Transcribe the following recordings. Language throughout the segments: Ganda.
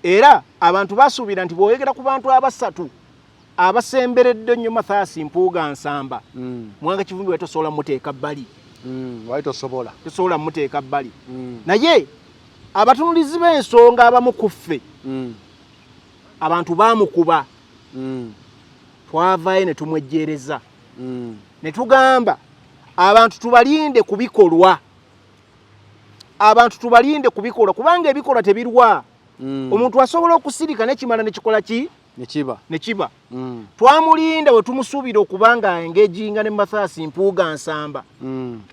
era abantu basuubira nti bw'oyogera ku bantu abasatu abasemberedde nnyo Mathias Mpuuga Nsamba Mwanga Kivumbi wali tosobola muteeka bbali wali tosobola muteeka bbali naye abatunulizi b'ensonga abamu ku ffe abantu baamukuba twavaayo ne tumwejjeereza ne tugamba abantu tubalinde ku bikolwa kubanga ebikolwa tebirwa omuntu asobola okusirika nekimala nekikola ki nekiba twamulinda bwe tumusuubira okubanga engeginga ne Mathias Mpuuga Nsamba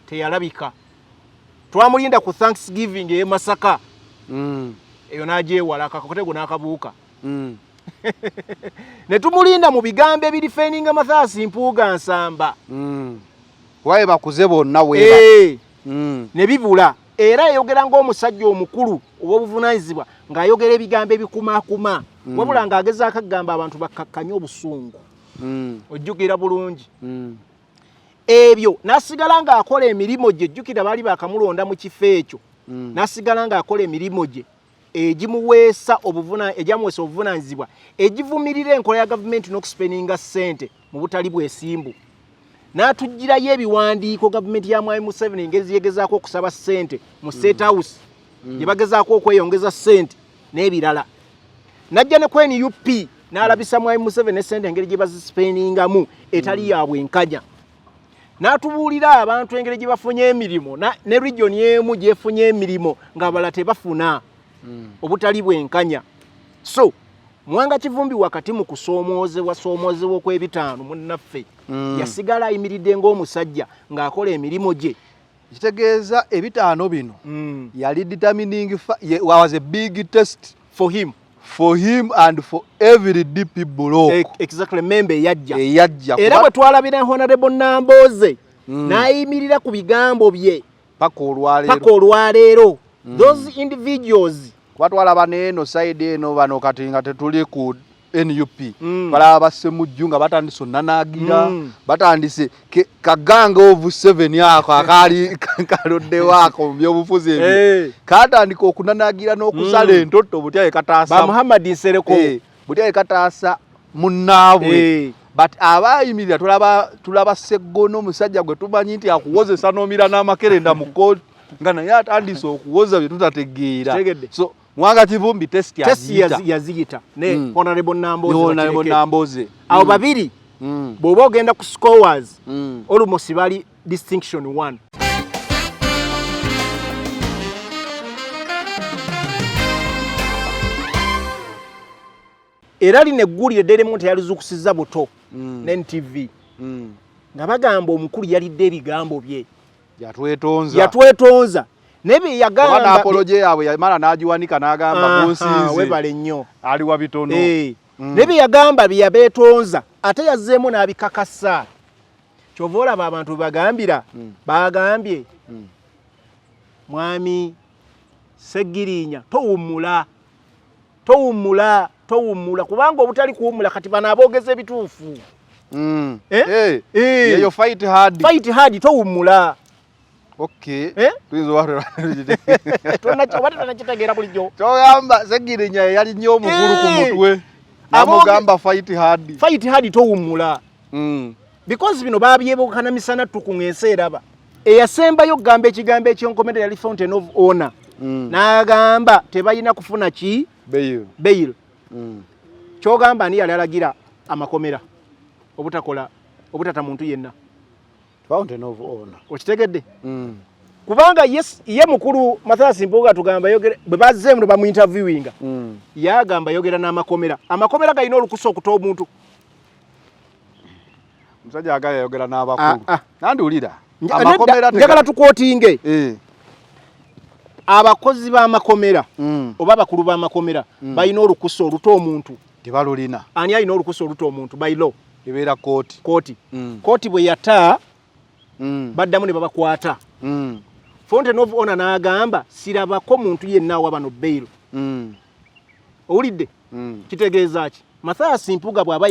teyalabika twamulinda ku Thanksgiving e Masaka eyo n'agyewala akakotego n'akabuuka ne tumulinda mu bigambo ebirifeninga Mathias Mpuuga Nsamba waye bakuze bonna weeba ne bibula era yayogera ng'omusajja omukulu ow'obuvunaanyizibwa ng'ayogera ebigambo ebikumaakuma wabula ng'agezaako akagamba abantu bakkakkanye obusungu ojjukira bulungi ebyo n'asigala ng'akola emirimu gye jjukira baali baakamulonda mu kifo ekyo n'asigala ng'akola emirimu gye egimuweesa obuvunaanyizibwa egivumirira enkola ya gavumenti n'okusipeninga ssente mu butali bwesimbu n'atugirayo ebiwandiiko gavumenti ya Mwami Museveni engeri yegezaako okusaba ssente mu State House gye bagezaako okweyongeza ssente n'ebirala najja ne ku NUP n'alabisa Mwami Museveni ne ssente engeri gye bazisipeningamu etali ya bwenkanya n'atubuulira abantu engeri gye bafunye emirimu ne region emu gyefunye emirimu ng'abalala tebafuna obutali bwenkanya so Mwanga Kivumbi wakati mu kusoomoozebwa okw'ebitaano munnaffe yasigala ayimiridde ng'omusajja ng'akola emirimu gye kitegeeza ebitaano bino yali determining was a big test for him and for every DP block exactly member eyajja era bwe twalabira Honorable Nambooze n'ayimirira ku bigambo bye paka olwaleero those individuals kwatwalaba neeno side eno bano kati nga tetuli ku NUP balaba basemujju nga batandise onanaagira batandise kaganga ovu 7 ako akaali kalodde wako mu byobufuzi ebyo katandika okunanaagira n'okusala entoto butya ekataasa Muhammad Nsereko butya ekataasa munnaabwe but abayimirira tulaba Sseggona omusajja gwe tumanyi nti akuwozesa n'omira n'amakerenda mu kooti nga naye atandise okuwoza bye tutategeera so Mwanga Kivumbi test yaziyita ne Honorable Nambooze abo babiri bw'oba ogenda ku scores almost bali distinction 1 era lino eggulire Daily Monitor yalizuukusiza buto ne NTV nga bagamba omukulu yalidde ebigambo bye yatwetonza nebe yagamba bana apology yawe yamala najiwanika nagamba munsinze webale nnyo ali wa bitono nebe yagamba byabetonza ate yazzeemu n'abikakasa kyovola abantu bagambira bagambye mwami Segirinya towumula kubanga obutali kuwumula kati bana aboogeza ebituufu yeyo fight hard towumula okay tuizo watu tunakitegeera bulijjo togamba Segirinya yali nnyo omukulu ku mutwe namugamba fight hard towumula because bino babyebokana misana tukungense eraba eyasembayo gamba ekigambo ekyonkomere yali Fountain of Honor n'agamba tebayina kufuna ki bail kyogamba ani yali alagira amakomera obutata muntu yenna Fountain of Honor okitegedde kubanga ye mukulu Mathias Mpuuga tugamba yogere bwe bazzeemu ba mu interviewinga yagamba yogera n'amakomera galina olukusa okuta omuntu musajja agala yogera n'abakulu nandiwulira amakomera njagala tukwotinge abakozi b'amakomera oba abakulu b'amakomera balina olukusa oluta omuntu tebalulina ani alina olukusa oluta omuntu by law ebeera kooti bwe yata baddamu ne babakwata Fountain of Honor n'agamba sirabako muntu yenna awa bano bail owulidde kitegeeza ki Mathias Mpuuga bw'aba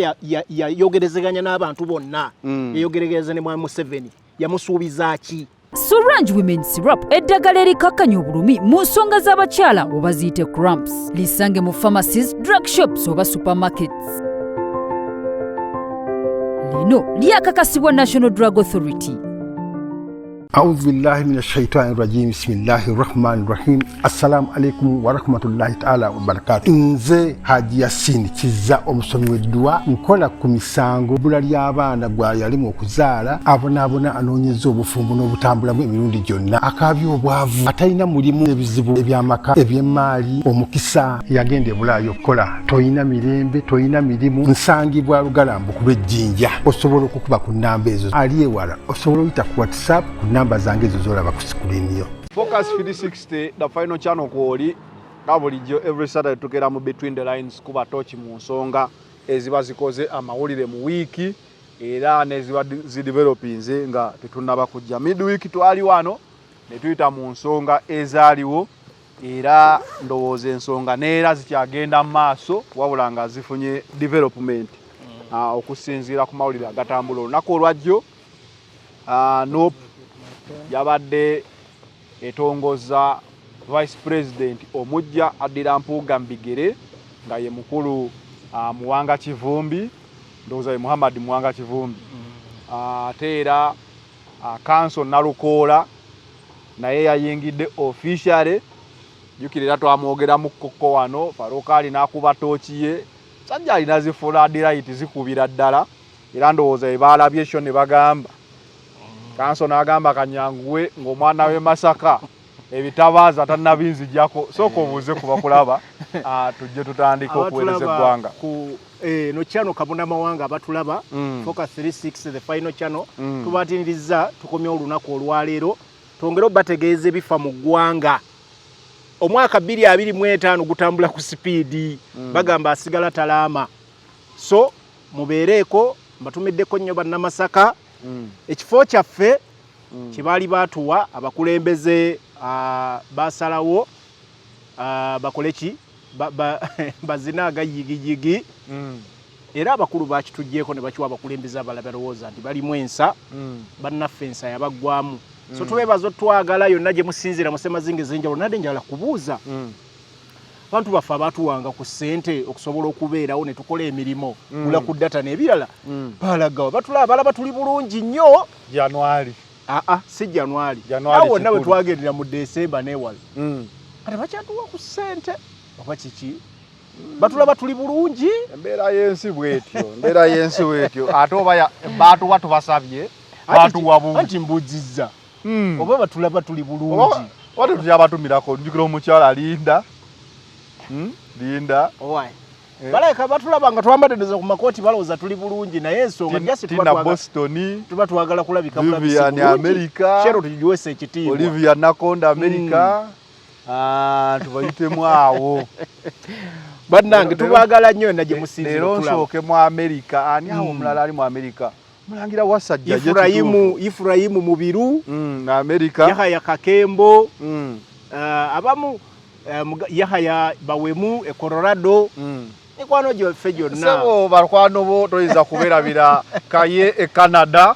yayogerezeganya n'abantu bonna yayogereza ne Mwami Museveni yamusuubiza ki Solange Women Syrup eddagala erikakkanya obulumi mu nsonga z'abakyala oba ziyite cramps. Lisange mu pharmacies, drug shops oba supermarkets. Lino lyakakasibwa National Drug Authority. أعوذ بالله من الشيطان الرجيم بسم الله الرحمن الرحيم السلام عليكم ورحمة الله تعالى وبركاته nze Haji Yasin Kiza omusomi w'eddua nkola ku misango bula ly'abaana gwa yalimu okuzaala abonaabona anoonyeza obufumbo n'obutambulamu emirundi gyonna akaabya obwavu atalina mulimu ebizibu eby'amaka eby'emmaali omukisa yagenda ebulaayo okukola toyina mirembe toyina mirimu nsangibwa lugalambu kuba ejjinja osobola okukuba ku nnamba ezo ali ewala osobola oyita ku WhatsApp ku namba zange ezo z'olaba ku sikulini yo. Focus 360 the final channel kwoli bulijjo every Saturday tugera mu between the lines kuba tochi mu nsonga eziba zikoze amawulire mu wiiki era neziba zidevelopinze nga tetunaba kujja midweek twali wano ne tuyita mu nsonga ezaaliwo era ndowooza ensonga neera zikyagenda mu maaso wabula nga zifunye development okusinziira ku mawulire agatambula olunaku olwajjo NOP yabadde etongoza Vice President omujja addira Mpuuga Mbigere nga ye mukulu Muwanga Kivumbi ndowooza ye Muhammad Muwanga Kivumbi ate era Council Nalukoola naye yayingidde officially jukirira twamwogera mu kokko wano Farokali n'akuba tooki ye sajja alina zifula delight zikubira ddala era ndowooza ebalabye sho ne bagamba Council n'agamba Kanyanguwe ng'omwana we Masaka ebitabaza tannabinzijjako soko obuuze kuba kulaba tujje tutandika okuweereza eggwanga ku no channel Kabona Mawanga abatulaba Focus 360 the final channel tubatiniriza tukomye olunaku olwaleero tongero bategeeze bifa mu ggwanga omwaka 2025 gutambula ku speed bagamba asigala talama so mubeereko mbatumiddeko nnyo bannamasaka ekifo kyaffe kibali batuwa abakulembeze basalawo bakoleki bazinaga yigiyigi era abakulu bakitujjeko ne bakiwa abakulembeze abalaba roza nti bali mwensa bannaffe ensa yabagwamu so tubebazo twagala yonna gye musinzira musemazinge zenjalo nade njala kubuuza abantu baffe abatuwanga ku ssente okusobola okubeerawo ne tukola emirimu gula ku data n'ebirala balagawo batulaba balaba tuli bulungi nnyo January si January awo nawe twagendera mu December newala ate bakyatuwa ku ssente oba kiki batulaba tuli bulungi embeera y'ensi bwetyo ate oba batuwa tubasabye batuwa bu anti mbujizza oba batulaba tuli bulungi wate tutyabatumirako njukira omukyala Linda owaye baleka batulaba nga twambadde ku makoti balowooza tuli bulungi naye ensonga jasi tuba twagala kulabika Vivian America shero tujiwese ekitiibwa Olivia Nakonda America tubayitemu awo bannange tubagala nnyo na gye musinzira leero nsooke mu America ani awo omulala ali mu America mulangira wasajja Ifurayimu Mubiru na America Yahaya Kakembo abamu Yahaya Bawemu e Colorado nikwano gyo ffe gyonna sebo bakwano bo toyiza kuberabira kaye e Canada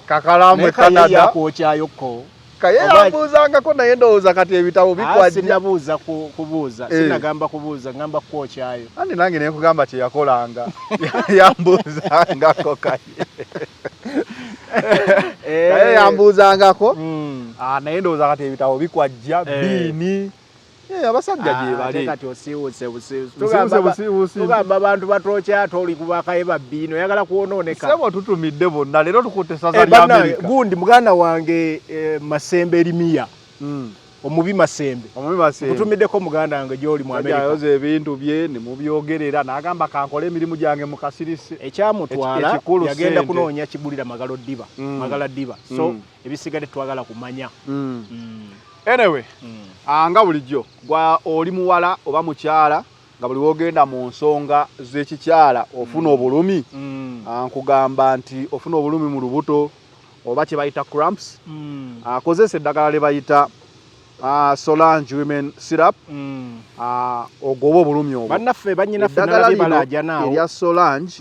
kakalamu e Canada yakokyayoko kaye yabuzangako naye ndowooza kati ebitabo bikwajja sinabuuza kubuuza sinagamba kubuuza ngamba kwokyayo andi nange naye kugamba kye yakolanga yambuzangako kaye yambuzangako naye ndowooza kati ebitabo bikwajja bini abasajja gye bali kati osiiwuse tugamba abantu batokya toli kubakaye babbino oyagala kuwonooneka sebo tutumidde bonna leero tukutte saza lya Amerika gundi muganda wange Masembe Erimiya omubi Masembe tutumiddeko muganda wange gy'oli mu Amerika yayoza ebintu bye ne mubyogerera n'agamba kankole emirimu gyange mu kasirisi ekyamutwala yagenda kunoonya kigulira magala ddiba so ebisigadde twagala kumanya anyway nga bulijjo gwa oli muwala oba mukyala nga buli wogenda mu nsonga z'ekikyala ofuna obulumi nkugamba nti ofuna obulumi mu lubuto oba kye bayita cramps akozesa eddagala lye bayita Solange Women Syrup ogoba obulumi obwo bannaffe bannyinaffe nalabibalaja naawo erya Solange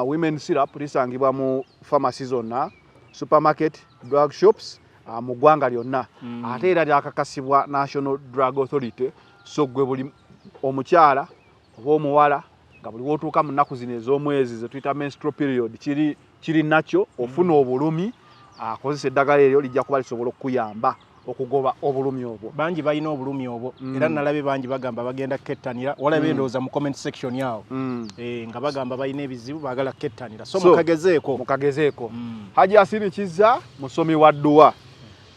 Women Syrup lisangibwa mu pharmacy zonna supermarket drug shops mu ggwanga lyonna ate era lyakakasibwa National Drug Authority. So gwe buli omukyala oba omuwala nga buli wotuuka mu nnaku zino ez'omwezi ze tuyita menstrual period kiri nakyo ofuna obulumi akozesa eddagala eryo lijja kuba lisobola okuyamba okugoba obulumi obwo. Bangi balina obulumi obwo era nalabe bangi bagamba bagenda kettanira walabe ndowooza mu comment section yawo nga bagamba balina ebizibu baagala kettanira. So mukagezeeko Haji Yasini Kizza musomi wa dduwa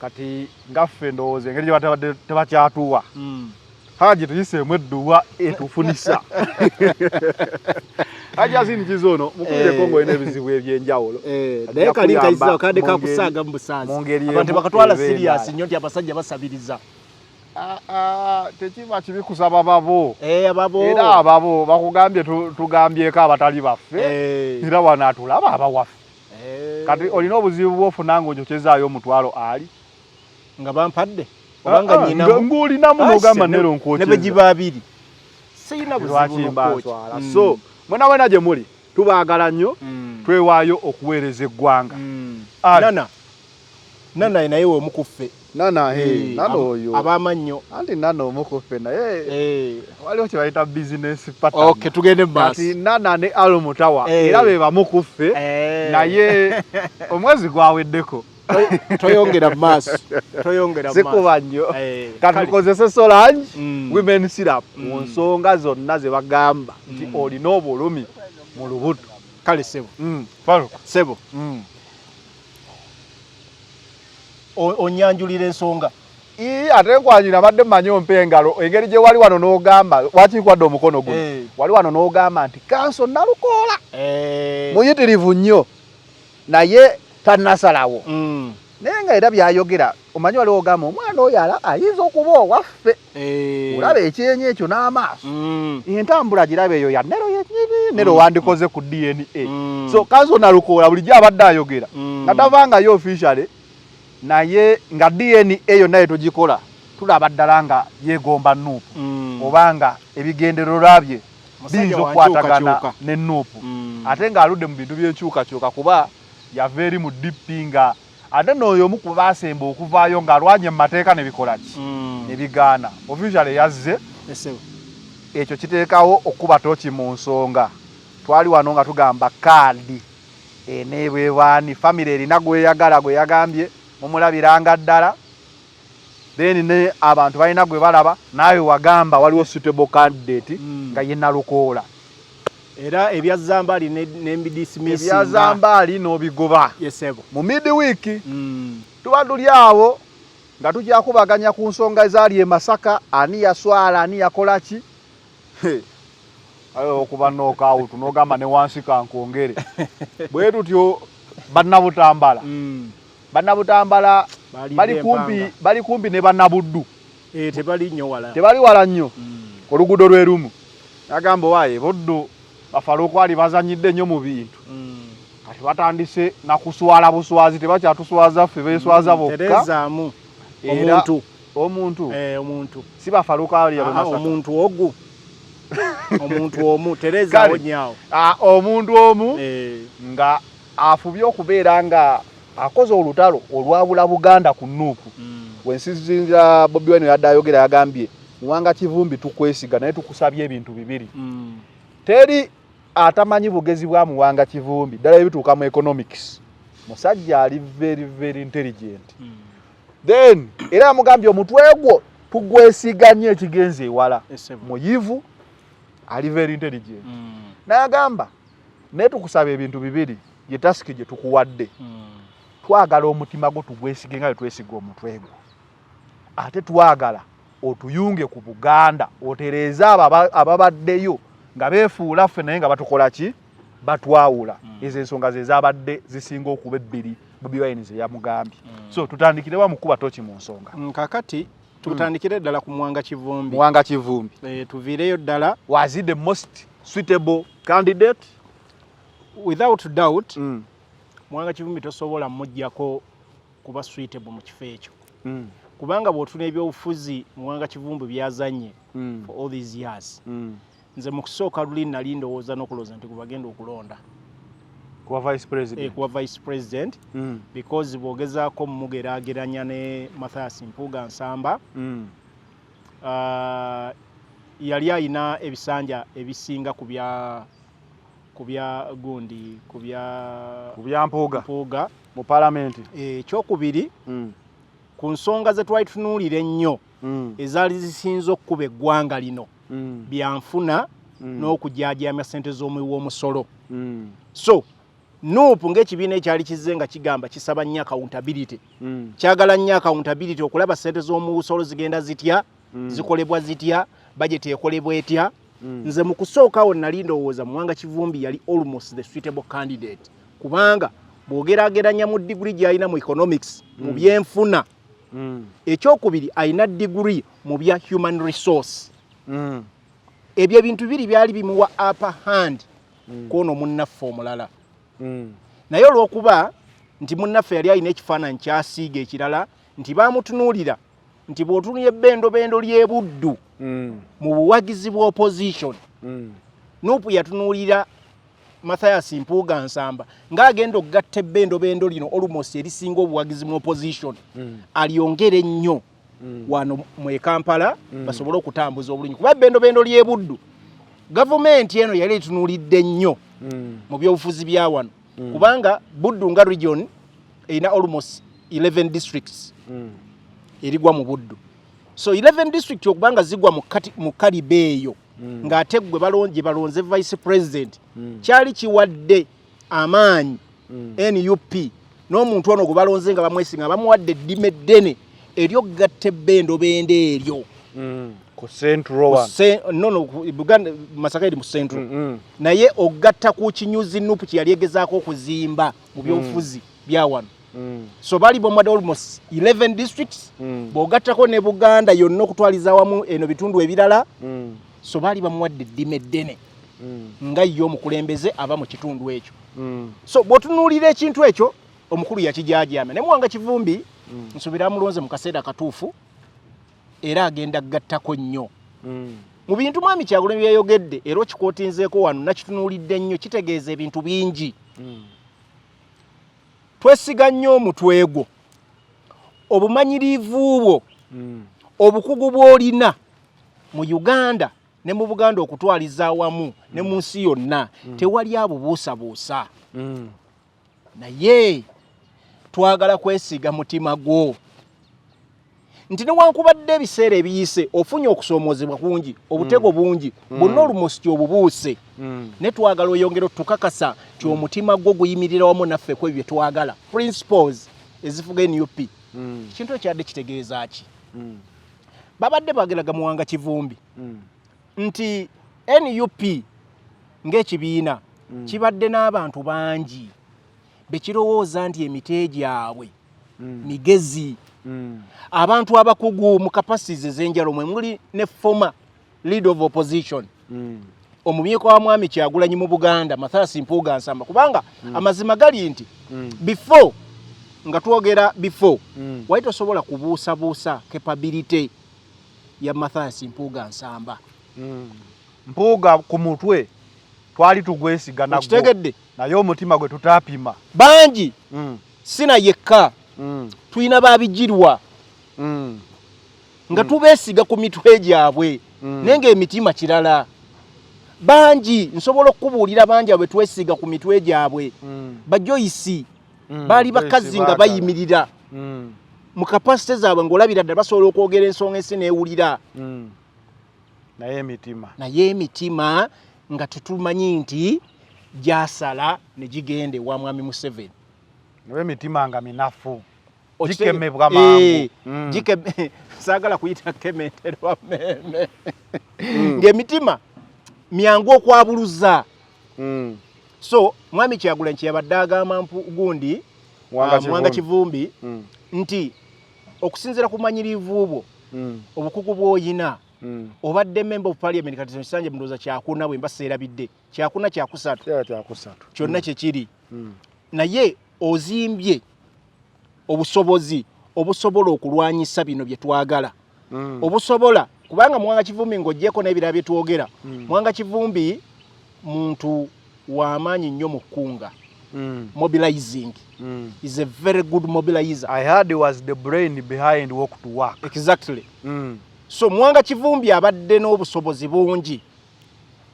kati ngaffe ndowooza engeri gye tebakyatuwa Haji tuyiseemu edduwa etufunisa. Haji Yasini Kizza ono mukubireko ng'olina ebizibu ebyenjawulo naye kalinkayisa akadde kakusaaga mu busaasi abantu bakatwala serious nnyo nti abasajja basabiriza. Tekiba kibi kusaba babo ababo era ababo bakugambye tugambyeko abatali baffe era wano atulaba abawaffe kati olina obuzibu bwofuna ng'onjokyezaayo omutwalo ali nga bampadde obanga nyinamu ng'olinamu n'ogamba nero nkwokeza ne begiba abiri siyina buzibu n'okwotya. So mwena gye muli tubaagala nnyo twewaayo okuweereza eggwanga. Nana naye omukuffe Nana oyo abamannyo anti Nana omukuffe naye waliwo kye bayita business partner. Okay, tugende basi. Kati Nana ne Alomutawa era be bamukuffe naye omwezi gwaweddeko toyongera maaso zikuba nnyo kati tukozese Solange women syrup mu nsonga zonna ze bagamba nti olina obulumi mu lubuto. Kale sebo onyanjulira ensonga ate nkwanyira badde mmanyi ompe engalo engeri gye wali wano n'ogamba wakikwadde omukono guno wali wano n'ogamba nti kanso nalukoola muyitirivu nnyo naye tannasalawo naye nga era byayogera omanyi waliwo ogamba omwana oyo ayinza okuba owaffe olaba ekyenyi ekyo n'amaaso entambula giraba eyo ya Nero yennyini Nero wandikoze ku DNA. So kanso nalukoola bulijjo abadde ayogera nga tavangayo officially naye nga DNA yonna tugikola tulaba ddala nga yeegomba Nuupu obanga ebigendererwa bye biyinza okukwatagana ne Nuupu ate ng'aludde mu bintu by'enkyukakyuka kuba yava eri mu DP nga ate n'oyo omu ku baasemba okuvaayo ng'alwanye mu mateeka ne bikola ki ne bigaana officially yazze ekyo kiteekawo okuba tooki mu nsonga. Twali wano nga tugamba kaadi eneebwebaani famire erina gweyagala gwe yagambye mumulabiranga ddala then ne abantu balina gwe balaba naawe wagamba waliwo suitable candidate nga ye Nalukoola era ebyazambaali n'embidismissing ebyazambaali n'obigoba mu midweek tuba tuli awo nga tukyakubaganya ku nsonga ezaali e Masaka ani yaswala ani yakola ki okuba nookawutu n'ogamba ne wansi kankongere bwe tutyo bannabutambala bannabutambala bali kumpi ne bannabuddu tebali wala nnyo oluguudo lwe lumu agamba waaye buddu bafala okwali bazanyidde nnyo mu bintu kati batandise nakuswala buswazi tebakyatuswaza ffe beeswaza bokka omuntu si bafaluka ali omuntu ogu omuntu omu terezaawo nyaawo omuntu omu nga afubye okubeera nga akoze olutalo olwabula Buganda ku Nuupu wensizinza Bobi Wine yadde ayogera yagambye muwanga Kivumbi tukwesiga naye tukusabye ebintu bibiri teri atamanyi bugezi bwa muwanga Kivumbi ddala ebituuka mu economics musajja ali very very intelligent then era amugambye omutwe gwo tugwesiganye ekigenze ewala muyivu ali very intelligent n'agamba naye tukusaba ebintu bibiri ye tasiki gye tukuwadde twagala omutima gwo tugwesige nga twesiga omutwe gwo ate twagala otuyunge ku Buganda otereeze ababaddeyo nga beefuula ffe naye nga batukola ki batwawula ezo ensonga ze zabadde zisinga okuba ebbiri Bobi Wine ze yamugambye so tutandikire wa mukuba toki mu nsonga kakati tutandikire ddala ku Muwanga Kivumbi tuviireyo ddala was he the most suitable candidate without doubt Muwanga Kivumbi tosobola mmuggyako kuba suitable mu kifo ekyo kubanga bw'otuna ebyobufuzi Muwanga Kivumbi byazanye for all these years nze mu kusooka luli nali ndowooza n'okulooza nti kubagenda okulonda kuwa vice president kuwa vice president because bogezaako mugerageranya ne Mathias Mpuuga Nsamba yali ayina ebisanja ebisinga kubya gundi kubya Mpuuga mu parliament ekyokubiri ku nsonga ze twali tunuulira ennyo ezaali zisinza okuba eggwanga lino byanfuna n'okujaajaamya ssente z'omusolo so Nuupu ng'ekibiina ekyali kizze nga kigamba kisaba nnyo accountability kyagala nnyo accountability okulaba ssente z'omusolo zigenda zitya zikolebwa zitya budget ekolebwa etya nze mu kusookawo nali ndowooza Mwanga Kivumbi yali almost the suitable candidate kubanga bw'ogeraageranya mu degree gy'alina mu economics mu byenfuna ekyokubiri alina degree mu bya human resource ebyo ebintu biri byali bimuwa upper hand kwono munnaffe omulala naye olw'okuba nti munnaffe yali alina ekifaananyi kyasiiga ekirala nti baamutunuulira nti bw'otunulira ebbendobendo ly'ebuddu mu buwagizi bwa opposition Nuupu yatunuulira Mathias Mpuuga Nsamba ng'agenda okugatta ebbendobendo lino almost erisinga obuwagizi mu opposition alyongere nnyo wano mu Kampala basobole okutambuza obulungi kuba ebbendobendo ly'ebuddu gavumenti eno yali etunuulidde nnyo mu byobufuzi bya wano kubanga Buddu nga region erina almost 11 districts erigwa mu Buddu so 11 district okubanga zigwa mu Kaliba eyo ng'ate gwe balonze vice president kyali kiwadde amaanyi NUP n'omuntu ono gwe balonze nga bamwesinga bamuwadde eddima eddene eryogatta ebbendobendo eryo ku Central Buganda Masaka eri mu Central naye ogatta ku kinyuzi Nuupu kye yali egezaako okuzimba mu byobufuzi bya wano so bali bomwadde almost 11 districts bw'ogattako ne Buganda yonna okutwaliza wamu eno bitundu ebirala so bali bamuwadde eddima eddene nga ye omukulembeze aba mu kitundu ekyo so bw'otunuulira ekintu ekyo omukulu yakijaajaama ne Mwanga Kivumbi nsuubira amulonze mu kaseera katuufu era agenda gattako nnyo mu bintu Mwami Kyagulanyi byayogedde era okikootinzeeko wano nakitunuulidde nnyo kitegeeza ebintu bingi twesiga nnyo omutwe gwo obumanyirivu bwo obukugu bw'olina mu Uganda ne mu Buganda okutwaliza awamu ne mu nsi yonna tewali abubuusabuusa naye twagala kwesiga mutima gwo nti newankubadde ebiseera ebiyise ofunye okusoomoozebwa kungi obutego bungi bonna almost obubuuse ne twagala oyongera otukakasa ky'omutima gwo guyimirira wamu naffe ku ebyo twagala principles ezifuga NUP kintu ekyadde kitegeeza ki babadde bageraga Mwanga Kivumbi nti NUP ng'ekibiina kibadde n'abantu bangi bekirowooza nti emite gyabwe migezi abantu abakugu mu capacities ez'enjalo mwe muli ne former leader of opposition omumyeko wa Mwami Kyagulanyi mu Buganda Mathias Mpuuga Nsamba kubanga amazima gali nti before nga twogera before wali tosobola kubuusabuusa capability ya Mathias Mpuuga Nsamba Mpuuga ku mutwe twali tugwesiga nagwo kitegedde naye omutima gwe tutapima bangi sina yekka tulina babijirwa nga tubeesiga ku mitwe gyabwe nenge emitima kirala bangi nsobola okubuulira bangi abwe twesiga ku mitwe gyabwe bajoyisi baali bakazi nga bayimirira mu kapasite zaabwe ng'olabira ddala basobola okwogera ensonga ensi neewulira naye emitima nga tetumanyi nti gyasala ne gigenda ewa Mwami Museveni naye emitima nga minafu gikemebwa mangu saagala kuyita kementerwa meme ng'emitima myangu okwabuluza so Mwami Kyagulanyi kyeyabadde agamba gundi Mwanga Kivumbi nti okusinziira ku manyirivu bwo obukugu bw'oyina obadde member of parliament kati nsanje mndoza kyakuna bwe mbaseerabidde kyakuna kyakusatu kyonna kyekiri naye ozimbye obusobozi obusobola okulwanyisa bino bye twagala obusobola kubanga Mwanga Kivumbi ng'oggyeko n'ebirala bye twogera Mwanga Kivumbi muntu w'amaanyi nnyo mu kkunga mobilizing. He's a very good mobilizer. I heard he was the brain behind Walk to Work. Exactly. So Mwanga Kivumbi abadde n'obusobozi bungi.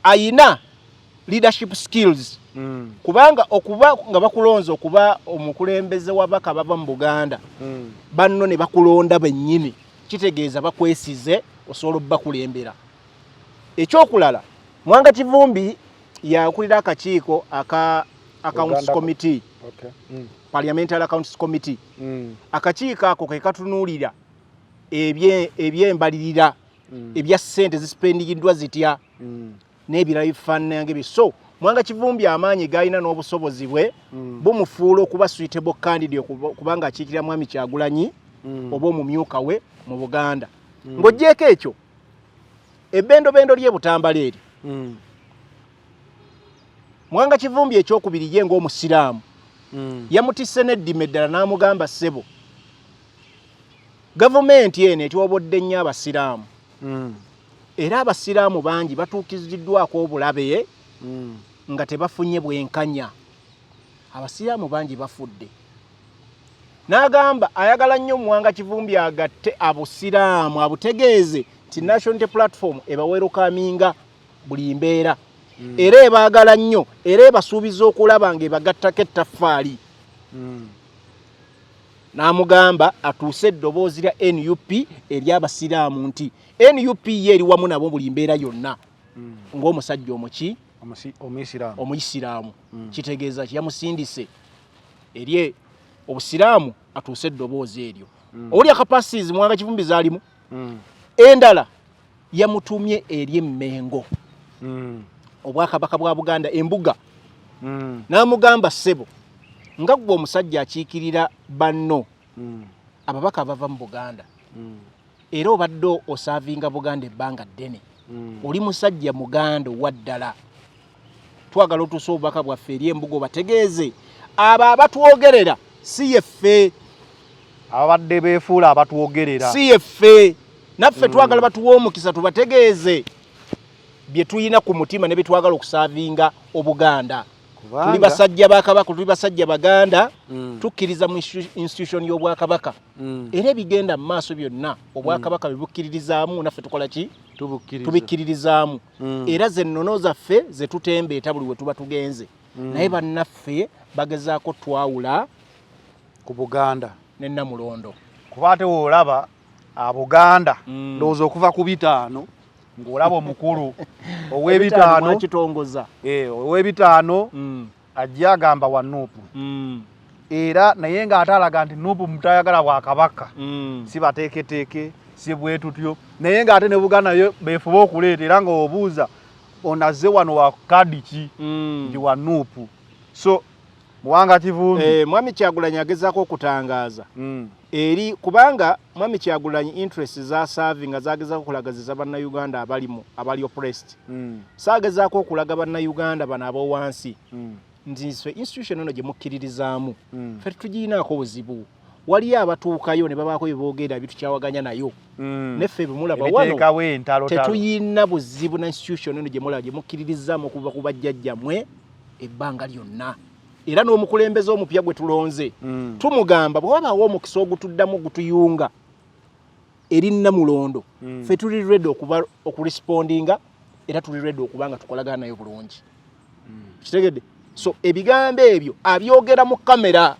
Ayina leadership skills. Kubanga okuba nga bakulonza okuba omukulembeze wabaka baba mu Buganda. Banno ne bakulonda bennyini. Kitegeeza bakwesize osobola bakulembera. Ekyokulala Mwanga Kivumbi yakulira akakiiko Accounts Committee. Okay. Parliamentary Accounts Committee. Akakiiko ako ke katunuulira ebyembalirira ebya ssente zispendigiddwa zitya n'ebirala bifaanana ng'ebyo. So Mwanga Kivumbi amaanyi g'alina n'obusobozi bwe bumufuula okuba suitable candidate kubanga akiikirira Mwami Kyagulanyi oba omumyuka we mu Buganda. Ng'oggyeko ekyo ebbendobendo lye Butambala eri. Mwanga Kivumbi ekyokubiri ye ng'omusiraamu yamutisse n'eddima eddala n'amugamba ssebo gavumenti eno etwobodde nnyo abasiraamu era abasiraamu bangi batuukiziddwako obulabe nga tebafunye bwenkanya. Abasiraamu bangi bafudde. N'agamba ayagala nnyo Mwanga Kivumbi agatte abusiraamu abutegeeze nti National Unity Platform ebawerukaminga buli mbeera. Era ebaagala nnyo era ebasuubiza okulaba ng'ebagattako ettaffaali. N'amugamba atuuse eddoboozi lya NUP ery'abasiraamu nti NUP ye eri wamu nabo buli mbeera yonna ng'omusajja omuki omuyisiraamu. Kitegeeza yamusindise eri obusiraamu atuuse eddoboozi eryo. Olya kapasities Mwanga Kivumbi zaalimu. Endala yamutumye eri Emmengo. Obwakabaka bwa Buganda embuga. N'amugamba ssebo nga gwe omusajja akiikirira banno ababaka bava mu Buganda. Era obadde osaavinga Buganda ebbanga ddene. Oli musajja Muganda waddala. Twagala otuuse obubaka bwaffe eri embuga obategeeze abo abatwogerera si yeffe. Abadde beefuula abatwogerera si yeffe. Naffe twagala batuwa omukisa tubategeeze bye tuyina ku mutima ne bitwagala okusaavinga Obuganda. Tuli basajja ba Kabaka, tuli basajja Baganda, tukkiriza mu institution y'Obwakabaka. Era ebigenda mu maaso byonna Obwakabaka bibukkiririzaamu naffe tukola ki? Tubikkiririzaamu. Era ze nnono zaffe ze tutembeeta buli we tuba tugenze. Naye bannaffe bagezaako twawula ku Buganda ne Namulondo. Kuba ate olaba Abuganda ndowooza okuva ku bitaano ng'olaba omukulu ow'ebitaano kitongoza ow'ebitaano ajja agamba wa Nuupu era naye ng'ate alaga nti Nuupu mutayagala Bwakabaka si bateeketeeke si bwe tutyo naye ng'ate ne Buganda yo beefuba okuleeta era ng'obuuza onazze wano wa kadi ki nti wa Nuupu. So Mwanga Kivumbi Mwami Kyagulanyi agezaako okutangaaza eri kubanga Mwami Kyagulanyi interest za serving azagezaako okulagaziza bannayuganda abali oppressed. Saagezaako okulaga bannayuganda bano ab'owansi nti nze institution eno gye mukkiririzaamu ffe tugiinaako buzibu. Waliyo abatuukayo ne babaako bye boogera bitukyawaganya nayo. Neffe bemulaba wano tetuyina buzibu na institution eno gye mulaba gye mukkiririzaamu okuva ku bajjajjammwe ebbanga lyonna. Era n'omukulembeze omupya gwe tulonze tumugamba bw'wabaawo omukisa ogutuddamu gutuyunga eri Namulondo ffe tuli ready okurespondinga era tuli ready okuba nga tukolagana nayo bulungi. Kitegedde? So ebigambo ebyo abyogera mu kamera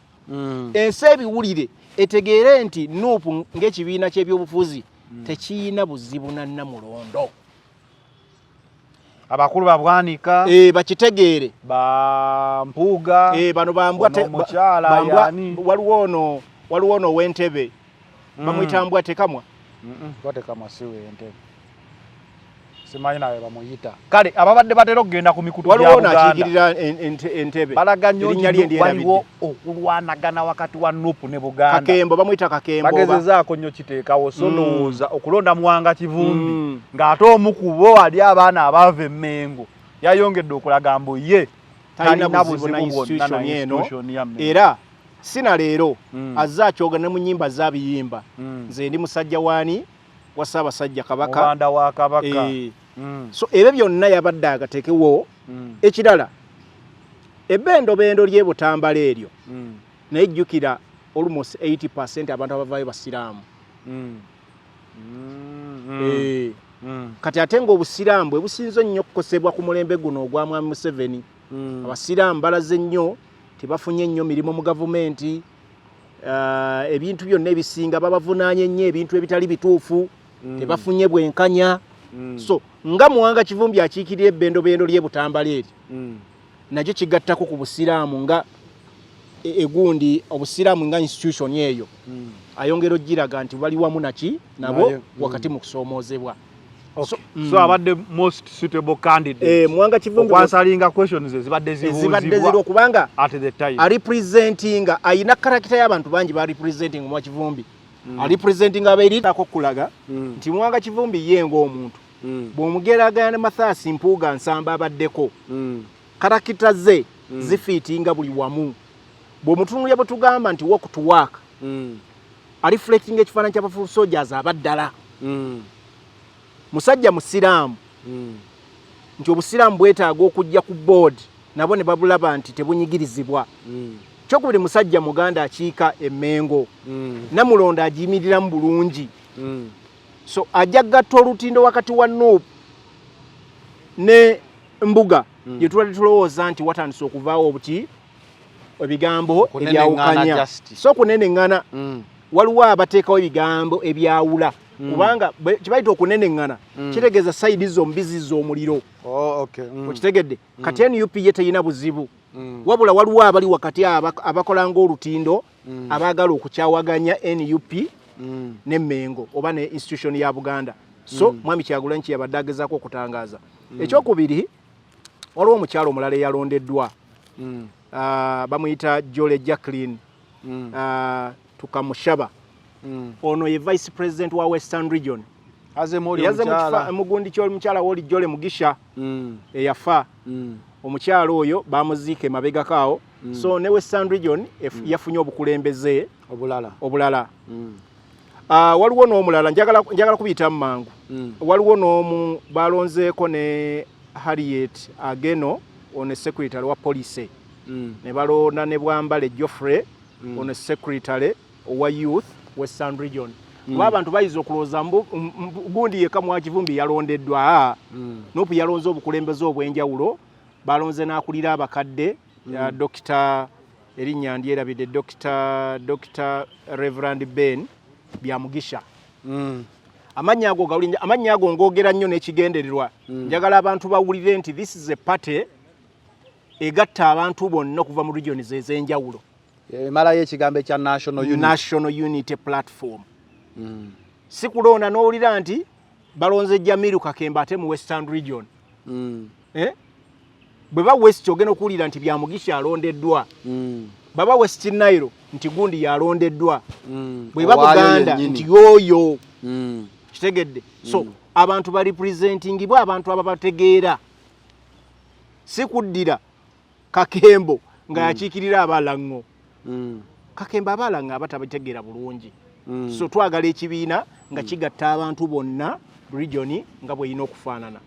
ensi ebiwulire etegeere nti Nuupu ng'ekibiina ky'ebyobufuzi tekiyina buzibu na Namulondo. Abakulu babwanika bakitegeere Bampuuga bano bambwa waliwo ono w'Entebe bamuyita Mbwatekamwa. Mbwatekamwa si w'Entebe simanyi nawe bamuyita. Kale ababadde batera okugenda ku mikutu gya Buganda waliwo n'akiikirira Entebe balaga nnyo nti waliwo okulwanagana wakati wa Nuupu ne Buganda. Kakembo bamuyita Kakembo bagezezaako nnyo kiteekawo so ndowooza okulonda Mwanga Kivumbi ng'ate omu ku bo ali abaana abaava Emmengo yayongedde okulaga mbu ye talina buzibu bwonna na institution yammwe. Era sina leero azze akyoga ne mu nnyimba z'abiyimba nze ndi musajja waani wa Ssaabasajja Kabaka Muganda wa Kabaka. So ebyo byonna yabadde agatekewo. Ekirala ebbendobendo ly'e Butambala eryo nejjukira almost 80% abantu abavaayo basiraamu. Kati ate ng'obusiraamu bwe businze nnyo okukosebwa ku mulembe guno ogwa Mwami Museveni. Abasiraamu balaze nnyo, tebafunye nnyo mirimu mu gavumenti, ebintu byonna ebisinga babavunaanye nnyo ebintu ebitali bituufu, tebafunye bwenkanya. So nga Muwanga Kivumbi akiikirira ebbendobendo ly'e Butambala eri, nakyo kigattako ku busiraamu nga egundi obusiraamu nga institution eyo, ayongera ogiraga nti bali wamu naki nabo wakati mu kusoomoozebwa. So abadde most suitable candidate. Muwanga Kivumbi okwansalinga questions zibadde zibuuzibwa kubanga at the time representing ayina character y'abantu bangi ba representing Muwanga Kivumbi. Representing abairi akokulaga nti Muwanga Kivumbi ye ng'omuntu bw'omugeragana Mathias Mpuuga Nsamba abaddeko character ze zifiitinga buli wamu. Bw'omutunulya bwe tugamba nti walk to work reflecting ekifaananyi ky'abafuul soldiers abaddala. Musajja musiraamu nti obusiraamu bwetaaga okujja ku board nabo ne babulaba nti tebunyigirizibwa. Kyokubiri musajja muganda akiika emmengo, Namulonda agiyimiriramu bulungi. So ajja gatta olutindo wakati wa Nuupu ne Mbuga gye tubadde tulowooza nti watandise okuvaawo obuki ebigambo ebyawukanya. So kunenengana waliwo abateekawo ebigambo ebyawula kubanga kibayita okuneneŋŋana kitegeeza sayidi zombi zizza omuliro. Okitegedde kati NUP ye teyina buzibu, wabula waliwo abali wakati abakola ng'olutindo abaagala okukyawaganya NUP ne Mmengo oba ne institution ya Buganda. So Mwami Kyagulanyi yabadde agezaako okutangaaza. Ekyokubiri waliwo omukyalo omulala eyalondeddwa bamuyita Jole Jacqueline Tukamushaba. Ono ye Vice President wa Western Region. Yaze mugundi ky'omukyala w'oli Jole Mugisha eyafa. Omukyalo oyo bamuziika emabega kaawo. So ne Western Region yafunye obukulembeze obulala. Waliwo n'omulala njagala kubiyitamu mangu. Waliwo n'omu balonzeeko ne Harriet Ageno ono secretary wa police. Ne balonda ne Bwambale Geoffrey ono secretary wa youth Western Region. Kuba abantu bayiza okulooza gundi yeka Muwanga Kivumbi yalondeddwa. Nuupu yalonze obukulembeze obw'enjawulo. Balonze n'akulira abakadde Dr. erinnya ndyerabidde Dr. Reverend Ben Byamugisha. Amannya ago ngoogera nnyo n'ekigendererwa. Njagala abantu bawulire nti this is a party egatta abantu bonna okuva mu regions ez'enjawulo. Emalayo ekigambo ekya National Unity Platform. Si kulonda n'owulira nti balonze Jamiru Kakemba ate mu Western Region. Bwe ba West ogenda okuwulira nti Byamugisha alondeddwa. Baba West Nile nti gundi yalondeddwa. Bwe ba Buganda nti yoyo. Kitegedde. So abantu ba representing bwa abantu ababategeera. Si kuddira Kakembo nga yakiikirira abalango. Kakemba abalanga abatabategeera bulungi. So twagala ekibiina nga kigatta abantu bonna region nga bwe yina okufaanana.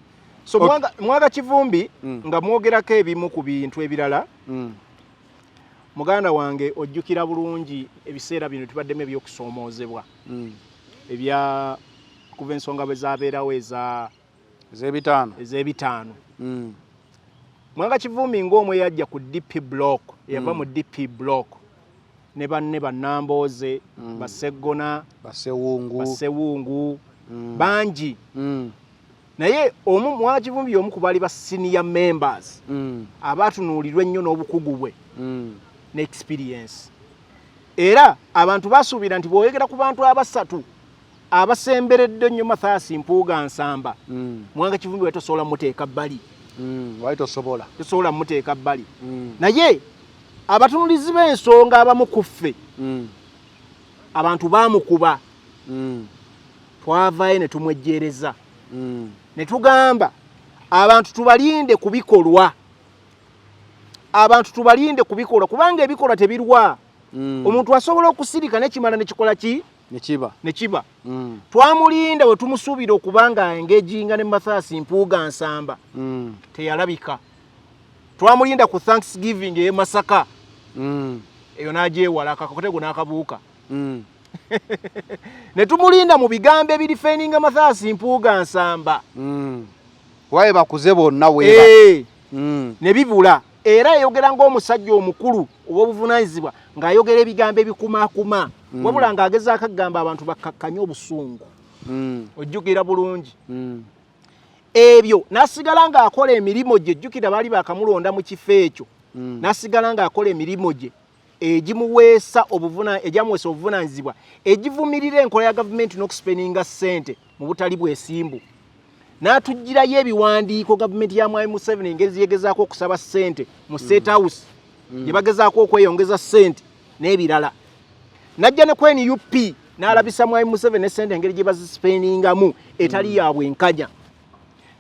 So Muwanga Kivumbi nga mwogerako ebimu ku bintu ebirala. Muganda wange ojjukira bulungi ebiseera bino tubaddemu ebyokusoomoozebwa. Ebya kuva ensonga bwe zaabeerawo ez'ebitaano. Muwanga Kivumbi ng'omwe yajja ku DP block, yava mu DP block ne banne bannambooze, Baseggona, Basewungu, bangi. Naye Muwanga Kivumbi omu ku baali ba senior members abatunuulirwa ennyo n'obukugu bwe ne experience. Era abantu basuubira nti bw'oyogera ku bantu abasatu abasemberedde nnyo Mathias Mpuuga Nsamba, Muwanga Kivumbi we tosobola muteeka bbali. Tosobola muteeka bbali. Naye abatunulizi b'ensonga abamu ku ffe abantu baamukuba. Twavaayo ne tumwejjeereza. Ne tugamba abantu tubalinde ku bikolwa. Kubanga ebikolwa tebirwa. Omuntu asobola okusirika nekimala nekikola ki? Nekiba. Twamulinda we tumusuubira okubanga engejinga ne Mathias Mpuuga Nsamba. Teyalabika. twamulinda ku Thanksgiving e Masaka eyo nagyewala akakotego n'akabuuka ne tumulinda mu bigambo ebirifeninga Mathias Mpuuga Nsamba waye bakuze bonna weba ne bibula era yayogera ng'omusajja omukulu ow'obuvunaanyizibwa ng'ayogera ebigambo ebikumaakuma wabula ng'agezaako akagamba abantu bakkakkanye obusungu ojjukira bulungi ebyo n'asigala ng'akola emirimu gye jjukira baali bakamulonda mu kifo ekyo n'asigala ng'akola emirimu gye egimuweesa obuvunaanyizibwa egivumirira enkola ya gavumenti n'okusipeninga ssente mu butali bwesimbu n'atugirayo ebiwandiiko gavumenti ya Mwami Museveni engeri yegezaako okusaba ssente mu State House gye bagezaako okweyongeza ssente n'ebirala najja ne ku NUP n'alabisa Mwami Museveni ne ssente engeri gye bazisipeningamu etali ya bwenkanya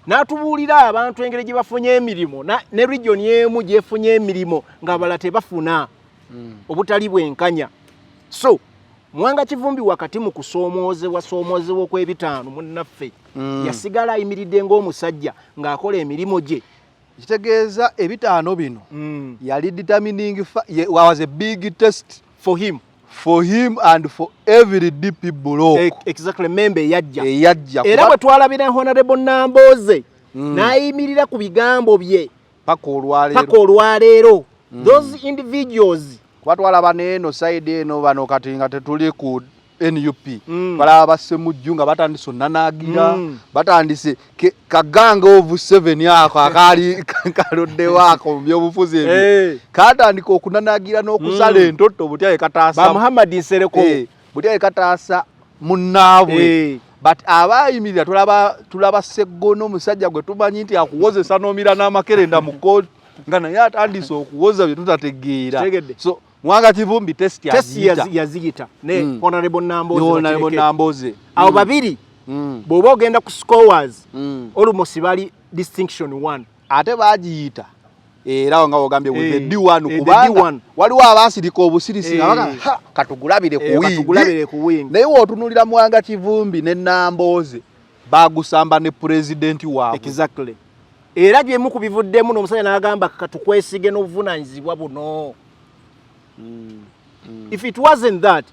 n'atubuulira abantu engeri gye bafunye emirimu ne region y'emu gyefunye emirimu ng'abalala tebafuna obutali bwenkanya so Mwanga Kivumbi wakati mu kusoomozebwa okw'ebitaano munnaffe yasigala ayimiridde ng'omusajja ng'akola emirimu gye kitegeeza ebitaano bino yali determining was a big test for him and for every DP block exactly member eyajja era bwe twalabira Honorable Nambooze n'ayimirira ku bigambo bye paka olwaleero those individuals twalaba n'eno side eno bano kati nga tetuli ku NUP balaba bassemujju nga batandise onnanaagira batandise kaganga of 7 ako akaali kalodde wako mu byobufuzi ebyo katandika okunanaagira n'okusala entoto butyaye kataasa ba Muhammad Nsereko butyaye kataasa munnaabwe but abayimirira tulaba Sseggona omusajja gwe tumanyi nti akuwozesa n'omira n'amakerenda mu kooti nga naye atandise okuwoza bye tutategeera so Mwanga Kivumbi test yaziyita ne Honorable Nambooze abo babiri bw'oba ogenda ku scores almost bali distinction 1 ate baagiyita era nga ogambye with the D1 kubanga waliwo abaasirika obusirisi nga katugulabire ku wingi naye wootunulira Mwanga Kivumbi ne Nambooze bagusamba ne president waabwe exactly era gyemu ku bivuddemu n'omusajja n'agamba katukwesige n'obuvunaanyizibwa buno if it wasn't that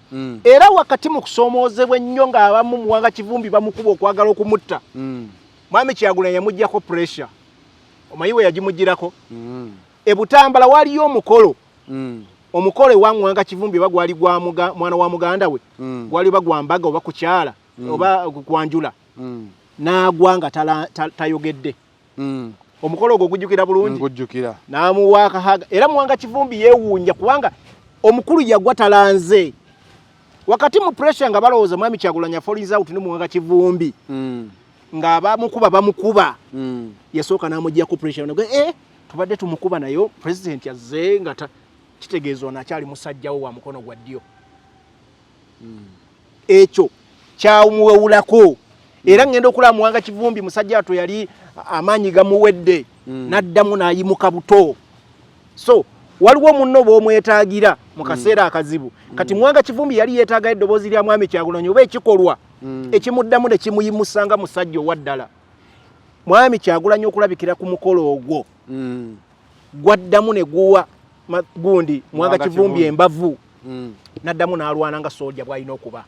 era wakati mu kusoomoozebwa ennyo ng'abamu Mwanga Kivumbi bamukuba okwagala okumutta Mwami Kyagulanyi yamuggyako pressure omanyi we yagimugirako ebutambala waliyo omukolo ewa Mwanga Kivumbi oba gwali gwa mwana wa muganda we gwali bagwa Mbaga oba kukyala oba kwanjula n'agwa nga tayogedde omukolo ogwo gujjukira bulungi n'amuwa akahaga era Mwanga Kivumbi yeewunja kubanga omukulu yagwa talanze wakati mu pressure nga balowooza Mwami Kyagulanyi falls out ne Mwanga Kivumbi nga bamukuba yasooka n'amuggyako pressure tubadde tumukuba nayo president yazze nga kitegeezwa nakyali musajjawo wa mukono gwa ddyo ekyo kyawumuwewulako era ngenda okulaba Mwanga Kivumbi musajja ato yali amaanyi gamuwedde n'addamu n'ayimuka buto so waliwo munno bw'omwetaagira mu kaseera akazibu kati Mwanga Kivumbi yali yeetaaga eddoboozi lya Mwami Kyagulanyi oba ekikolwa ekimuddamu ne kimuyimusanga musajja owaddala Mwami Kyagulanyi okulabikira ku mukolo ogwo gwaddamu ne guwa gundi Mwanga Kivumbi embavu n'addamu n'alwana nga soja bw'alina okuba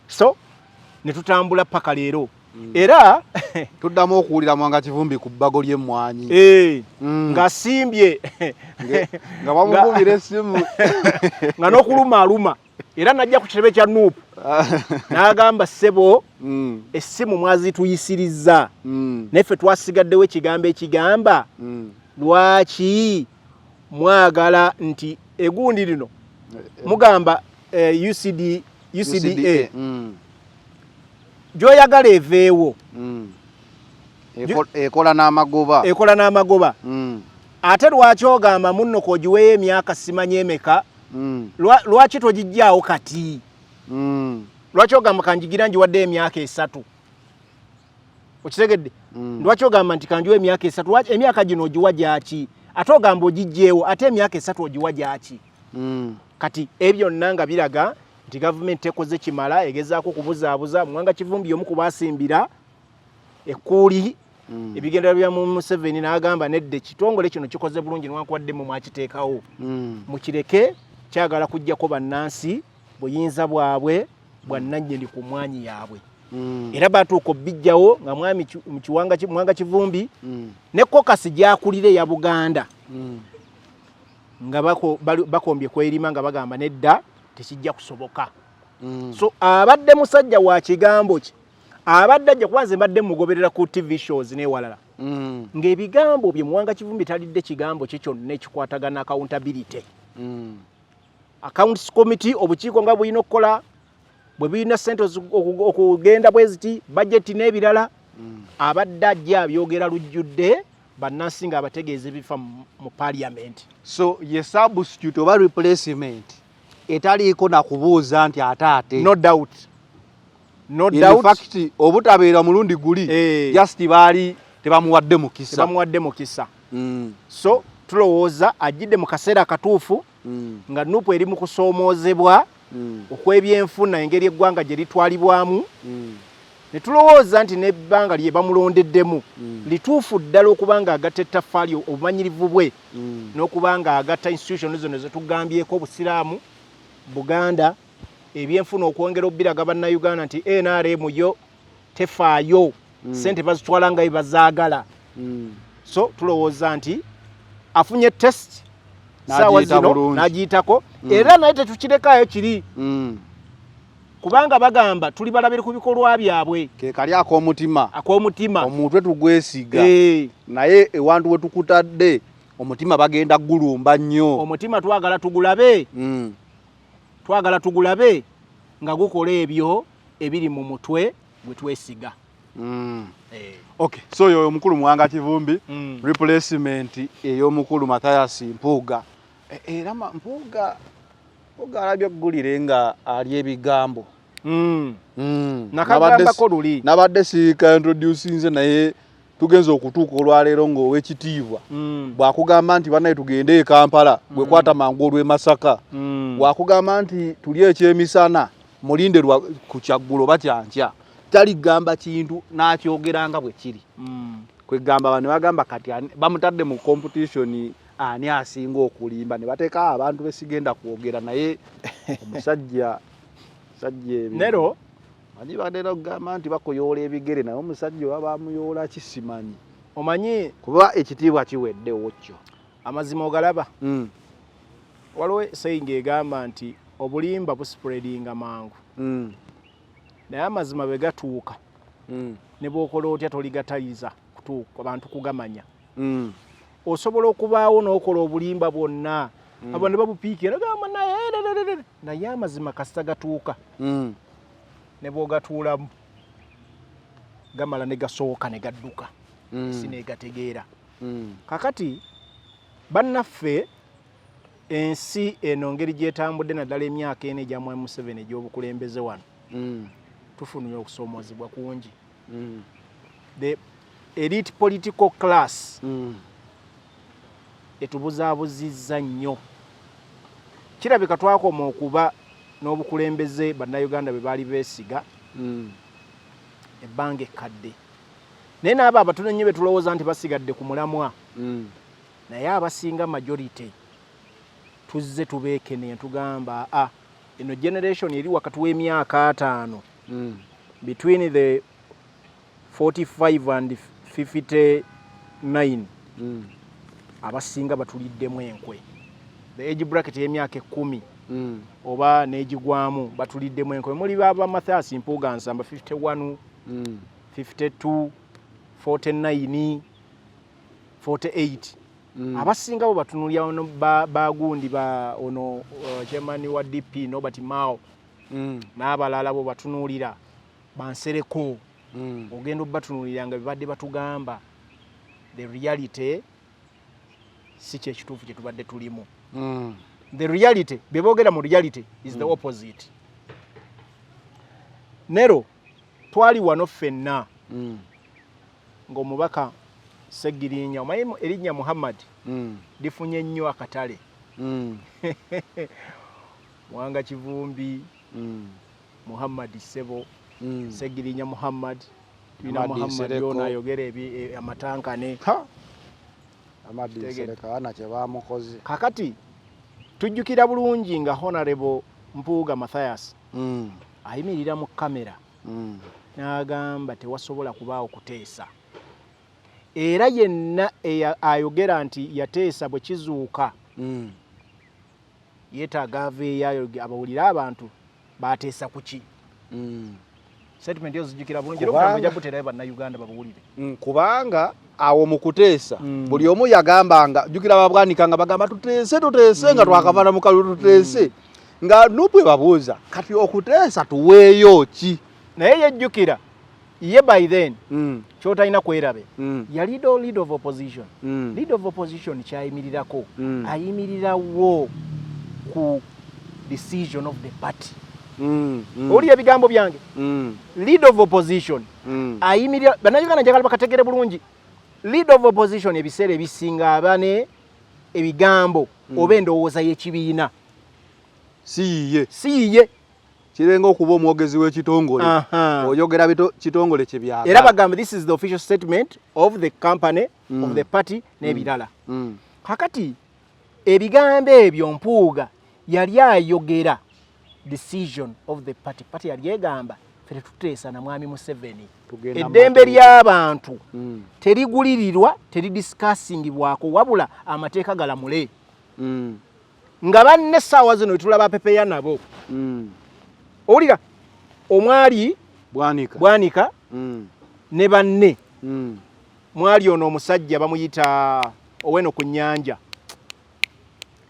so ne tutambula paka leero era tuddamu okuwulira Mwanga Kivumbi ku bbago ly'emmwanyi ng'asimbye nga bamukubira essimu nga n'okulumaaluma era najja ku kitebe kya Nuupu n'agamba ssebo essimu mwazituyisirizza naffe twasigaddewo ekigambo ekigamba lwaki mwagala nti egundi lino mugamba UCDA gyoyagala eveewo ekola n'amagoba ate lwaki ogamba munno kogiweeyo emyaka simanyi emeka lwaki togijjaawo kati lwaki ogamba kanjigira njiwadde emyaka 3 okitegedde lwaki ogamba nti kanjiwa emyaka 3 emyaka gino ogiwa gyaki ate ogamba ogijjeewo ate emyaka 3 ogiwa gyaki kati ebyo byonna nga biraga nti gavumenti ekoze kimala egezaako okubuzaabuza Mwanga Kivumbi omu ku baasimbira ekkuuli ebigendera bya Museveni n'agamba nedde kitongole kino kikoze bulungi nwankwadde mu mwakiteekawo mukireke kyagala kujjako bannansi buyinza bwabwe bwannannyini ku mwanyi yaabwe era batuuka bijjawo nga mwami Mwanga Kivumbi ne kokasi gyakulire ya Buganda nga bakombye kwerima nga bagamba nedda tekijja kusoboka. So abadde musajja wa kigambo ki abadde ajja kwanze mbadde mugoberera ku TV shows n'ewalala ng'ebigambo bye Mwanga Kivumbi talidde kigambo kye kyonna ekikwatagana accountability accounts committee obukiiko nga bulina okukola bwe birina ssente okugenda bweziti budget n'ebirala abadde ajja abyogera lujjudde bannansi nga abategeeza ebifa mu parliament. So ye substitute oba replacement etaliiko na kubuuza nti ataate. No doubt. In fact obutabeera mulundi guli just baali tebamuwadde mukisa. So tulowooza ajidde mu kaseera akatuufu nga nupu eri mu kusoomoozebwa okw'ebyenfuna engeri eggwanga gye litwalibwamu ne tulowooza nti n'ebbanga lye bamulondeddemu lituufu ddala okuba nga agatta ettaffaali obumanyirivu bwe n'okuba nga agatta institution zino ze tugambyeko obusiraamu Buganda ebyenfuna okwongera obbiraga bannayuganda nti NRM yo tefaayo ssente bazitwala nga bazaagala. So tulowooza nti afunye test saawa zino n'agiyitako era naye tetukirekayo kiri kubanga bagamba tuli balabire ku bikolwa byabwe ke kali ak'omutima omutwe tugwesiga naye ewantu we tukutadde omutima bagenda gulumba nnyo. Omutima twagala tugulabe nga gukola ebyo ebiri mu mutwe gwe twesiga. Okay, so yo omukulu Mwanga Kivumbi replacement ey'omukulu Mathias Mpuuga era Mpuuga alabye gulire nga ali ebigambo nakagambako luli nabadde siika introducinze naye tugenza okutuuka olwaleero ng'owekitiibwa bwakugamba nti bannaye tugende e Kampala bwe kwata mangu olw'e Masaka bwakugamba nti tuli ekyemisana mulinde ku kyaggulo batyankya taligamba kintu n'akyogeranga bwe kiri kwegamba bano bagamba kati bamutadde mu competition ani asinga okulimba ne bateeka abantu besigenda kwogera naye omusajja nero ani badera okugamba nti bakoyoola ebigere naye omusajja oba bamuyoola kisimanyi omanyi kuba ekitiibwa kiweddewo kyo amazima ogalaba waliwo sayinga egamba nti obulimba buspreadinga mangu naye amazima bwe gatuuka ne bw'okola otya toligatayiza kutuuka abantu kugamanya osobola okubaawo n'okola obulimba bwonna abo ne babupiikira gamba naye amazima kasita gatuuka ne bw'ogatuulamu gamala ne gasooka ne gadduka si neegategeera kakati bannaffe ensi eno ngeri gyetambudde naddala emyaka eno egya Mwami Museveni egy'obukulembeze wano tufunye okusoomoozebwa kungi the elite political class etubuzaabuzizza nnyo kirabika twakoma okuba n'obukulembeze bannayuganda bwe baali beesiga ebbanga ekkadde naye n'abo abatono nnyo be tulowooza nti basigadde ku mulamwa naye abasinga majority tuzze tubeekene tugamba eno generation eri wakati w'emyaka 5 between the 45 and 59 abasinga batuliddemu enkwe the age bracket y'emyaka 10 oba n'egigwamu batuliddemu enkwe muli baba Mathias Mpuuga Nsamba 51 52 49 48 abasinga bo batunulya ono bagundi ba ono chairman wa DP Nobert Mao n'abalala bo batunulira bansereko ogenda obatunulira nga bibadde batugamba the reality si kye kituufu kye tubadde tulimu the reality bebogera mu reality is the opposite nero twali wano ffenna ng'omubaka Segirinya omanyi erinnya Muhammad lifunye nnyo akatale Mwanga Kivumbi Muhammad Sebo Segirinya Muhammad Tulina Muhammad yona ayogera amatankane. Amadi Sereka ana kye bamukoze. Kakati tujjukira bulungi nga Honorable Mpuuga Mathias ayimirira mu kamera n'agamba tewasobola kubaawo kuteesa. Era yenna ayogera nti yateesa bwe kizuuka yeetaaga aveeyo abawulira abantu bateesa kuki. Statement yo zijjukira bulungi era ojja kuterayo bannayuganda babuwulire. Kubanga awo mu kuteesa buli omu yagambanga jjukira babwanika nga bagamba tuteese nga twakavana mu kalulu tuteese nga nubwe babuuza kati okuteesa tuweeyo ki. Naye yejjukira ye by then kyotalina kwerabe ya leader of opposition. Leader of opposition kyayimirirako ayimirirawo ku decision of the party. Oli ebigambo byange leader of opposition ayimirira bannayuganda njagala bakategere bulungi. Leader of opposition ebiseera ebisinga abane ebigambo oba endowooza y'ekibiina siye kirenga okuba omwogezi w'ekitongole oyogera kitongole kye byagala. Era bagamba this is the official statement of the company of the party n'ebirala. Kakati ebigambo ebyo Mpuuga yali ayogera decision of the party yali egamba fere tuteesa na mwami Museveni eddembe ly'abantu terigulirirwa teridiscussingibwako wabula amateeka galamule nga banne essaawa zino tulaba pepeya nabo owulira omwali Bwanika ne banne mwali ono omusajja bamuyita Oweno ku nnyanja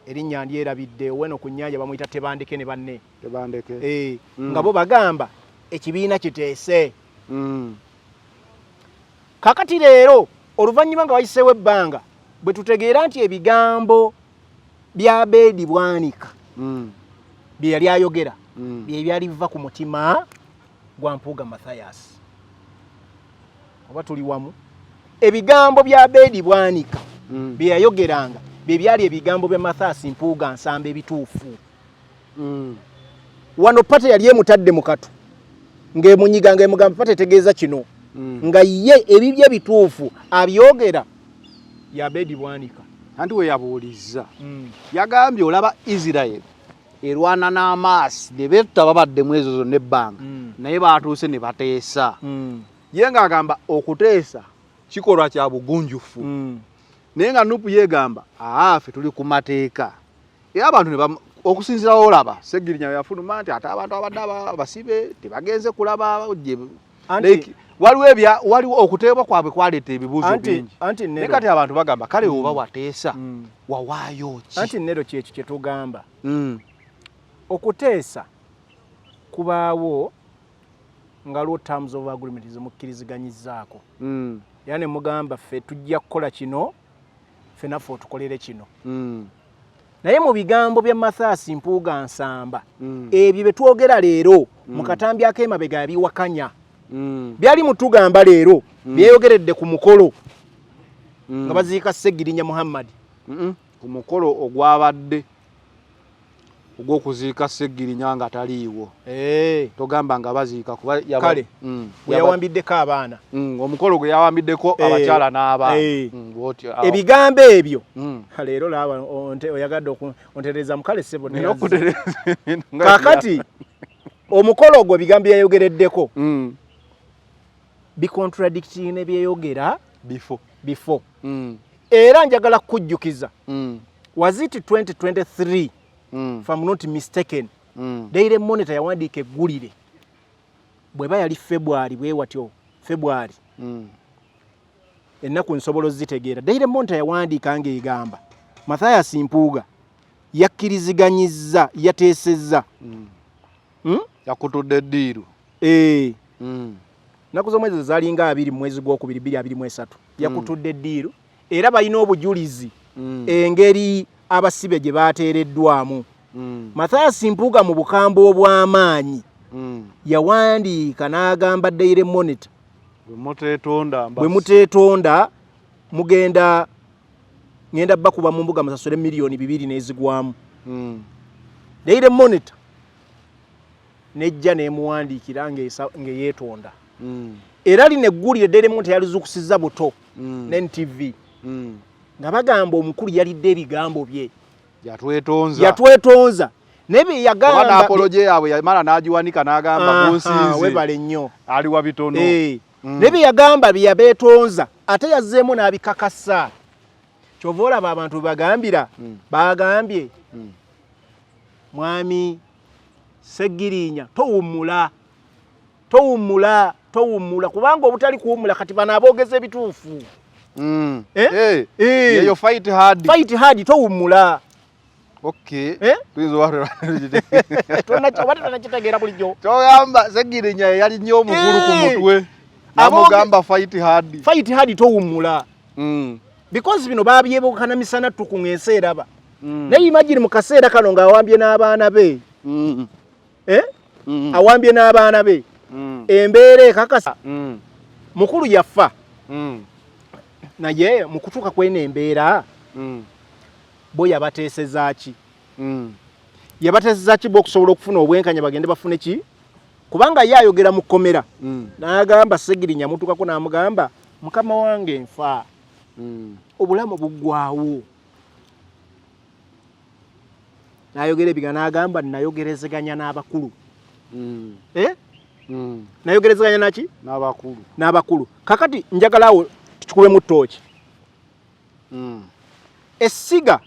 erinnya ndyerabidde Oweno ku nnyanja bamuyita Tebandeke ne banne nga bo bagamba ekibiina kiteese. Kakati leero oluvannyuma nga wayiseewo ebbanga bwe tutegeera nti ebigambo bya Bedi Bwanika bye yali ayogera bye byali biva ku mutima gwa Mpuuga Mathias. Oba tuli wamu? Ebigambo bya Bedi Bwanika bye yayogeranga bye byali ebigambo bya Mathias Mpuuga Nsamba ebituufu. Wano pate yali emutadde mu katu ng'emunyiga ng'emugamba pate tegeeza kino nga ye ebibye bituufu abyogera ya Bedi Bwanika. Anti we yabuulizza yagambye olaba Israel erwana n'amaasi ne betta babaddemu ezo zonna ebbanga naye baatuuse ne bateesa. Ye ng'agamba okuteesa kikolwa kya bugunjufu naye nga Nuupu yeegamba ffe tuli ku mateeka era abantu okusinzira olaba Seggirinya yafuluma nti ate abantu abadde abasibe tebagenze kulaba waliwo okuteebwa kwabwe kwaleeta ebibuuzo bingi naye kati abantu bagamba kale oba wateesa wawaayo ki. Anti nero kyekyo kye tugamba okuteesa kubaawo nga lwo terms of agreement zimukkiriziganyizzaako era ne mugamba ffe tujja kukola kino ffe naffe otukolere kino. Naye mu bigambo bya Mathias Mpuuga Nsamba ebyo bye twogera leero mu katambi ak'emabega yabiwakanya byali mutugamba leero byeyogeredde ku mukolo nga baziika Seggirinya Muhammad ku mukolo ogwabadde ogw'okuziika Seggirinya nga taliiwo togamba nga baziika kuba kale we yawambiddeko abaana omukolo gwe yawambiddeko abakyala n'abaana ebigambo ebyo leero laba oyagadde ontereza mukale ssebo kakati omukolo ogwo ebigambo byayogereddeko bicontradicting ne byeyogera before era njagala kukujjukiza was it 2023 if I'm not mistaken Daily Monitor yawandiika eggulire bweba yali February bwewatyo February ennaku nsobolo zitegeera Daily Monitor yawandiika ng'egamba Mathias Mpuuga yakkiriziganyizza yateesezza yakutudde eddiiru nnaku z'omwezi zaalinga 2 mu mwezi gw'okubiri 2023 yakutudde eddiiru era balina obujulizi engeri abasibe gye baateereddwamu. Mathias Mpuuga mu bukambwe obw'amaanyi yawandiika n'agamba Daily Monitor bwe muteetonda ngenda bakuba mu mbuga musasule miliyoni 2 n'ezigwamu. Daily Monitor nejja n'emuwandiikira ng'eyeetonda era lino eggulire Daily Monitor yalizukusizza buto ne NTV nga bagamba omukulu yalidde ebigambo bye yatwetonza nebe yagamba apology yaabwe yamala n'agiwanika n'agamba munsinze webale nnyo ali wa bitono nebe yagamba bye yabeetonza ate yazzeemu n'abikakasa kyova olaba abantu bagambira bagambye mwami Segirinya towummula kubanga obutali kuwummula kati bano aboogeza ebituufu yeyo fight hard towummula okay tonakitegeera bulijjo togamba Segirinya yali nnyo omukulu ku mutwe namugamba fight hard towummula because bino babyebukana misana tukunga ensi eraba naye imagine mu kaseera kano ng'awambye n'abaana be awambye n'abaana be embeera ekakasa mukulu yafa naye mu kutuuka kw'eno embeera bo yabateeseza ki okusobola okufuna obwenkanya bagende bafune ki kubanga ye ayogera mu kkomera n'agamba Segirinya mutuukako n'amugamba mukama wange nfa obulamu buggwawo n'ayogera ebiga n'agamba nayogerezeganya n'abakulu nayogerezeganya naki n'abakulu kakati njagalawo tukubemu ttooki essiga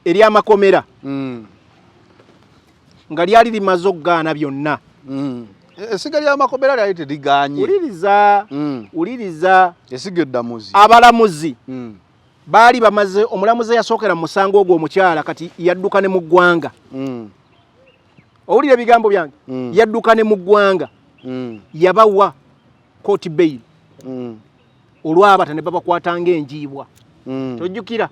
ery'amakomera nga lyali limaze okugaana byonna essiga ly'amakomera lyali teriganye uliriza essiga eddamuzi abalamuzi baali bamaze omulamuzi yasookera mu musango ogwo omukyala kati yadduka ne mu ggwanga owulira ebigambo byange yadduka ne mu ggwanga yabawa court bail olwabata ne babakwatanga enjiibwa tojjukira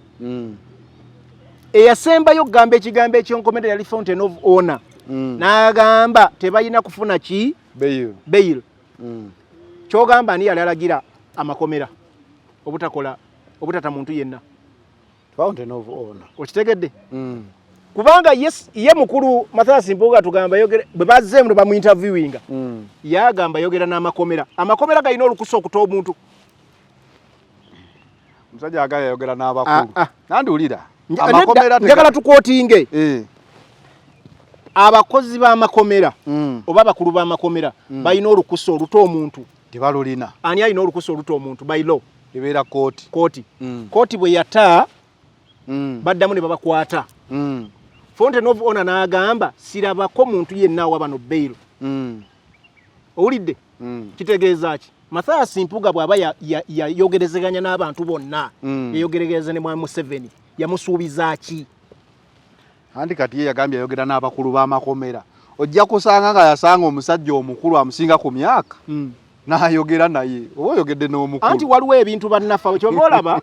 eyasembayo okugamba ekigambo ekyonkomera yali Fountain of Honor n'agamba tebalina kufuna ki bail kyogamba ani yali alagira amakomera obutata muntu yenna Fountain of Honor okitegedde kubanga ye mukulu Mathias Mpuuga tugamba yogera bwe bazze mu bamu interviewinga yagamba yogera n'amakomera galina olukusa okuta omuntu musajja agaya yogera n'abakulu nandiwulira amakomera njagala tukwotinge abakozi b'amakomera oba abakulu b'amakomera balina olukusa oluta omuntu tebalulina ani alina olukusa oluta omuntu bailo ebeera kooti bwe yata baddamu ne babakwata Fountain of Honor n'agamba sirabako muntu yenna awa bano bail owulidde kitegeeza ki Mathias Mpuuga bw'aba yayogerezeganya n'abantu bonna yayogereza ne Mwami Museveni yamusuubiza ki andi kati ye yagambye ayogera n'abakulu b'amakomera ojja kusanga nga yasanga omusajja omukulu amusinga ku myaka n'ayogera naye oba oyogedde n'omukulu anti waliwo ebintu bannafa kyova olaba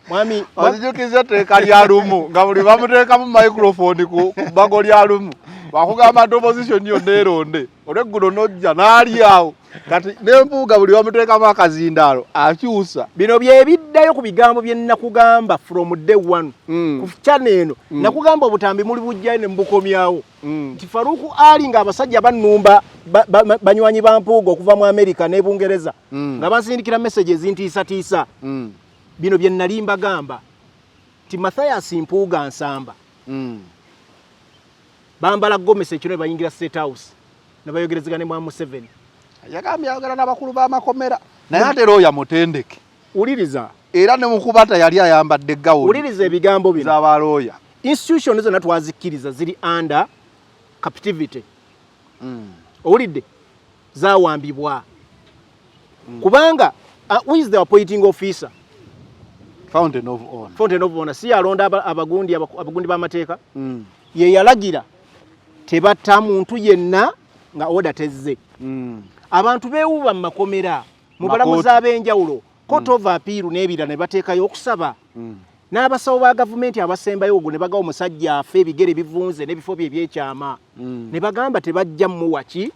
mwami ozijukiza teeka lya lumu nga buli bamuteekamu microphone ku bbago lya lumu bakugamba nti opposition yonna eronde olweggulo n'ojja n'ali awo kati n'Empuuga buli bamuteekamu akazindaalo akyusa bino byebiddayo ku bigambo bye nakugamba from day one ku channel eno nakugamba obutambi muli bujjayo ne mbukomyawo nti Faruku Ali nga abasajja bannumba banywanyi ba Mpuuga okuva mu America ne Bungereza nga bansindikira messages ntiisa bino bye nalimba gamba ti Mathias Mpuuga Nsamba bambala gomese kino bayingira State House ne bayogerezega ne Mwami Museveni yagambye ayogera n'abakulu b'amakomera naye ate looya mutendeke uliriza era ne mukubata yali ayambadde gawuli uliriza ebigambo bino z'abalooya institution zonna twazikkiriza ziri under captivity owulidde zawambibwa kubanga who is the appointing officer Fountain of Honor si alonda abagundi b'amateeka ye yalagira tebatta muntu yenna nga oda tezze abantu beewuba mu makomera mu balamuzi ab'enjawulo court of appeal n'ebirala ne bateekayo okusaba n'abasawo ba gavumenti abasembayo ogwo ne bagawa omusajja afe ebigere bivunze n'ebifo bye ebyekyama ne bagamba tebajja mmuwa ki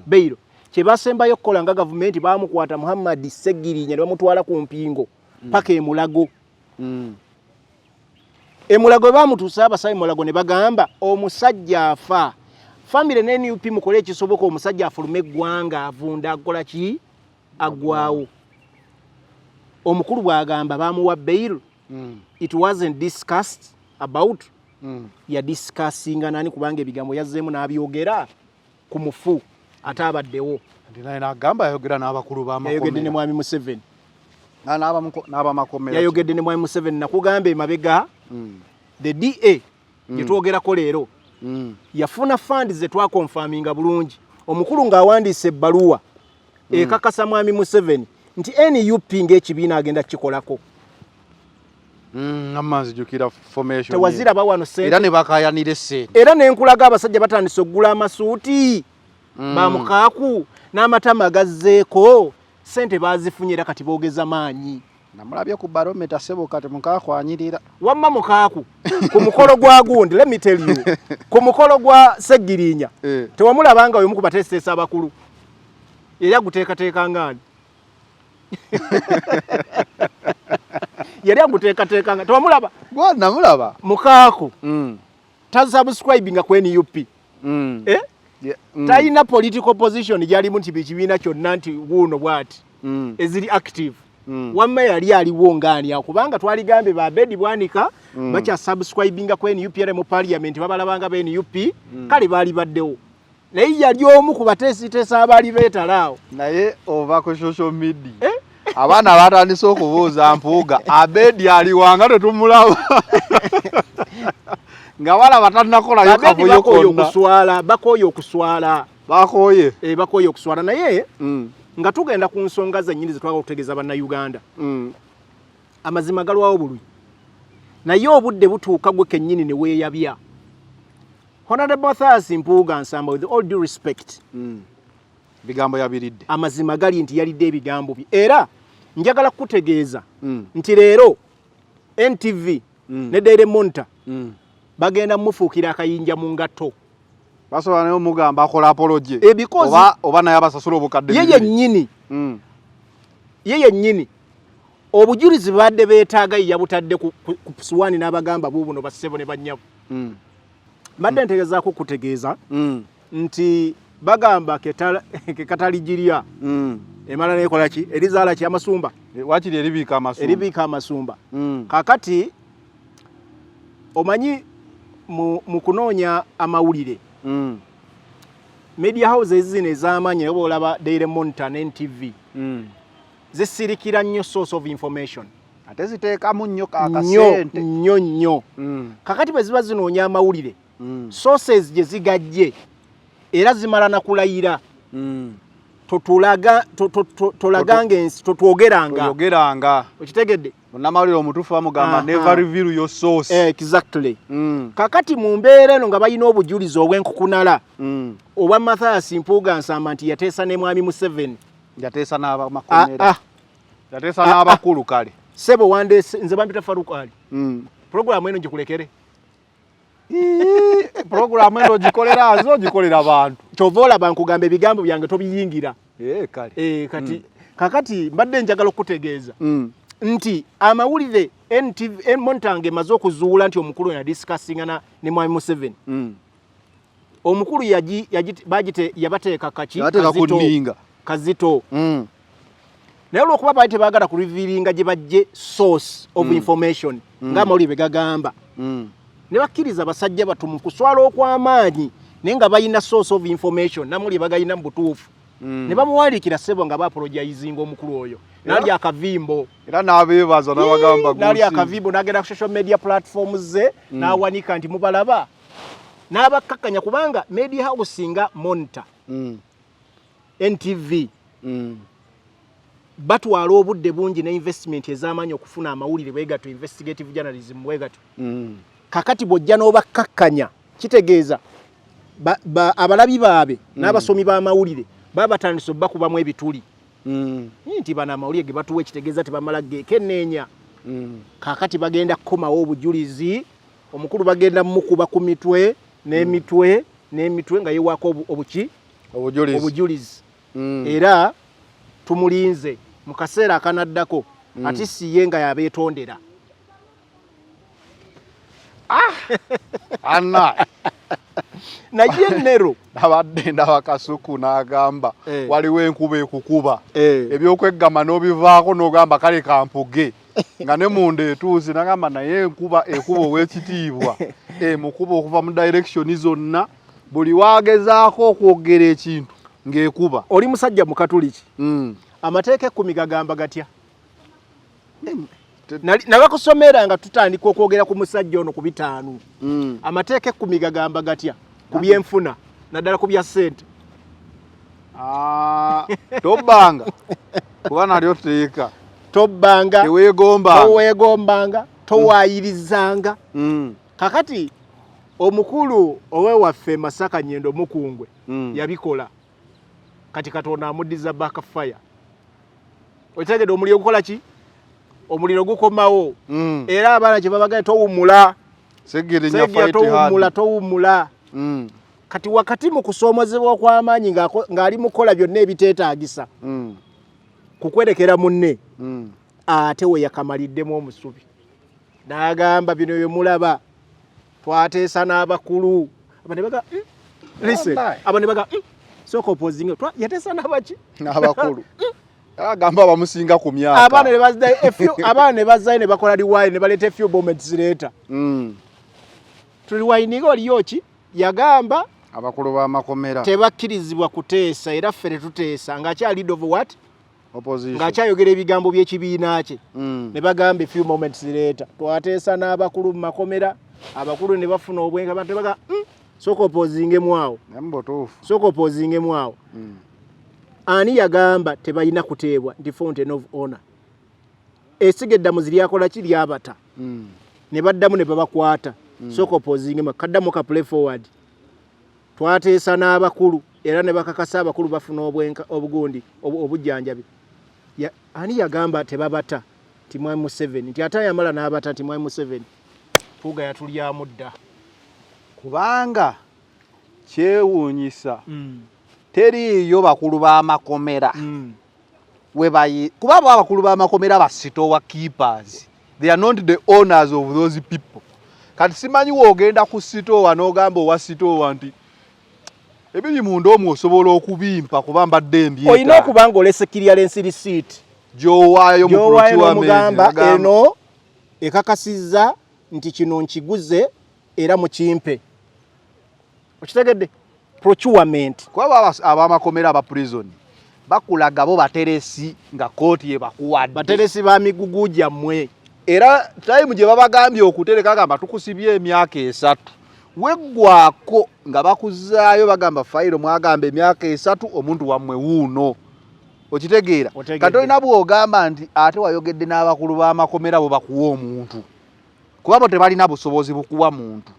bail kye basembayo okukola nga gavumenti baamukwata Muhammad Segirinya ne bamutwala ku mpingo paka emulago emulago baamutuusa abasawo emulago ne bagamba omusajja afa family ne NUP mukole ekisoboka omusajja afulume eggwanga avunda akola ki agwawo omukulu bwagamba bamuwa bail it wasn't discussed about ya discussinga nani kubanga ebigambo yazzeemu n'abyogera ku mufu ate abaddewo ndinaye n'agamba yayogera n'abakulu b'amakomera yayogedde ne mwami Museveni n'abamakomera yayogedde ne mwami Museveni nakugamba emabega the DA gye twogerako leero yafuna fund ze twakonfaminga bulungi omukulu ng'awandiisa ebbaluwa ekakasa mwami Museveni nti NUP ng'ekibiina agenda kikolako amanzijukira formation tewaziraba wano sente era ne bakayanira essente era nenkulaga abasajja batandise okugula amasuuti bamukaaku n'amatama agazzeeko sente bazifunye era kati boogeza maanyi namulabye ku barometer sebo kati mukaakwanyirira wamma mukaaku ku mukolo gwa gundi let me tell you ku mukolo gwa Segirinya tewamulabanga oyo mukubateesesa abakulu yali aguteekateeka ngani yali aguteekateeka nga tewamulaba namulaba mukaaku tasubscribinga ku NUP talina political position gyalimu nti bikibiina kyonna nti wuuno bwati eziri active wamma yali aliwo ngani akubanga twaligambe ba Bedi Bwanika bakya subscribinga ku NUP era mu parliament babalabanga ba NUP kale bali baddewo naye yali omu ku bateesiteesa abaali beetalaawo naye ova ku social media abaana batandise okubuuza mpuuga Abedi aliwanga tetumulaba nga balaba tannakolayo kavuyo konna bakooye okuswala bakooye okuswala naye nga tugenda ku nsonga zennyini ze twagala okutegeeza bannayuganda amazima galwawo bulwi naye obudde butuuka gwe kennyini ne weeyabya Honorable Mathias Mpuuga Nsamba with all due respect bigambo yabiridde amazima gali nti yalidde ebigambo bye era njagala kutegeeza nti leero NTV ne Daily Monitor bagenda mufuukira akayinja mu ngatto basobola naye omugamba akola apology oba naye abasasula obukadde ye yennyini obujulizi badde beetaaga yabutadde ku suwaani n'abagamba buubuno bassebo ne bannyabo mbadde ntegezaako kutegeeza nti bagamba kekataligirya emala nekola ki erizaala ki amasumba wakiri eribiika amasumba kakati omanyi mu kunoonya amawulire media houses zino ez'amaanyi oba olaba Daily Monitor ne NTV zisirikira nnyo source of information ate ziteekamu nnyo kakasente nnyo kakati bwe ziba zinoonya amawulire sources gye zigajje era zimala nakulayira tolagange ensi totwogeranga okitegedde onnamawulire omutuufu bamugamba never reveal your source exactly kakati mu mbeera eno nga balina obujulizi obw'enkukunala obwa Mathias Mpuuga Nsamba nti yateesa ne mwami Museveni yateesa n'abamakomera yateesa n'abakulu kale sebo wandeese nze bampita Farukali programu eno gikulekere programu eno gikolera zo gikolera abantu kyova olaba nkugamba ebigambo byange tobiyingira kale kati kakati mbadde njagala okutegeeza nti amawulire NTV Monitor emaze okuzuula nti omukulu yadiscussinga ne mwami Museveni omukulu yabateeka kazito naye olwokuba baali tebaagala ku revealinga gye bajje source of information ng'amawulire begagamba ne bakkiriza basajja batumu kuswala okw'amaanyi naye nga balina source of information namuli bagayina mu butuufu ne bamuwandiikira ssebo nga baapologizinga omukulu oyo nali akavimbo era n'abeebaza n'abagamba nali akavimbo n'agenda ku social media platforms ze n'awanika nti mubalaba n'abakkakkanya kubanga media house nga Monitor NTV batwala obudde bungi ne investment ez'amaanyi okufuna amawulire bwegato investigative journalism bwegato kakati bw'ojja n'obakkakkanya kitegeeza abalabi baabe n'abasomi b'amawulire baba batandise bakubamu ebituli nti bana amawulire ge batuwa ekitegeeza tebamala gekenneenya kakati bagenda kukomawo obujulizi omukulu bagenda mukuba ku mitwe n'emitwe nga yewaako obujulizi era tumulinze mu kaseera akanaddako ati siye nga yabeetondera Anna naye nero abadde ndaba Kasuku n'agamba waliwo enkuba ekukuba ebyokweggama n'obivaako n'ogamba kale kampuge nga ne munda etuuzi n'agamba naye enkuba ekuba ow'ekitiibwa mukuba okuva mu direction zonna buli waagezaako okwogera ekintu ng'ekuba. Oli musajja mu Katuliki amateeka 10 gagamba gatya? Nabakusomera nga tutandika okwogera ku musajja ono ku 5 amateeka 10 gagamba gatya ku byenfuna naddala ku bya ssente? Tobbanga kuba nalyo teeka tobbanga teweegombanga towaayirizanga. Kakati omukulu owewaffe Masaka Nyendo Mukungwe yabikola kati Katonda amuddiza backfire. Otegedde omuliro gukola ki? Omuliro gukomawo era abaana kye babagane towumula towumula. Kati wakati mu kusoomozebwa kw'amaanyi ng'ali mukola byonna ebiteetaagisa kukwerekera munne ate we yakamaliddemu omusubi n'agamba bino bye mulaba twateesa n'abakulu aba ne baga sooka opposing yateesa n'abaki n'abakulu agamba bamusinga ku myaka abaana ne bazzayo ne bakola liwayi ne baleeta few moments later tuliwayininga oliyo ki yagamba abakulu b'amakomera tebakkirizibwa kuteesa era ffe tetuteesa ng'akyali lead of what opposition ng'akyayogera ebigambo by'ekibiina kye ne bagamba few moments later twateesa n'abakulu mu makomera abakulu ne bafuna obwenga abantu baga sooka opposingemu awo sooka opposingemu awo. Ani yagamba tebalina kuteebwa nti fountain of honor esiga eddamu ziryakola ki lyabata ne baddamu ne babakwata sooka opposingemu kaddamu ka play forward twateesa n'abakulu era ne bakakasa abakulu bafuna obugundi obujjanjabi. Ani yagamba tebabata ti Mwami Museveni nti ate yamala n'abata ti Mwami Museveni fuga yatulyamu dda kubanga kyewuunyisa teriiyo bakulu b'amakomera kuba abakulu b'amakomera basitowa keepers, they are not the owners of those people. Kati simanyi woogenda ku sitowa n'ogamba owa sitowa nti ebiri munda omwo osobola okubimpa kuba mbadde embyeta. Olina okuba ng'olese clearance receipt gy'owaayo mu procurement eno ekakasizza nti kino nkiguze era mukimpe. Okitegedde? Procurement. Kuba ab'amakomera aba prison bakulaga bo bateresi nga kooti ebakuwadde. Bateresi ba migugu gyammwe. Era time gye babagambye okutereka gamba tukusibye emyaka 3 weggwako nga bakuzaayo bagamba fayiro mwagamba emyaka 3 omuntu wammwe wuuno. Okitegeera? Kati olina bw'ogamba nti ate wayogedde n'abakulu b'amakomera bo bakuwa omuntu kuba bo tebalina busobozi bukuwa muntu.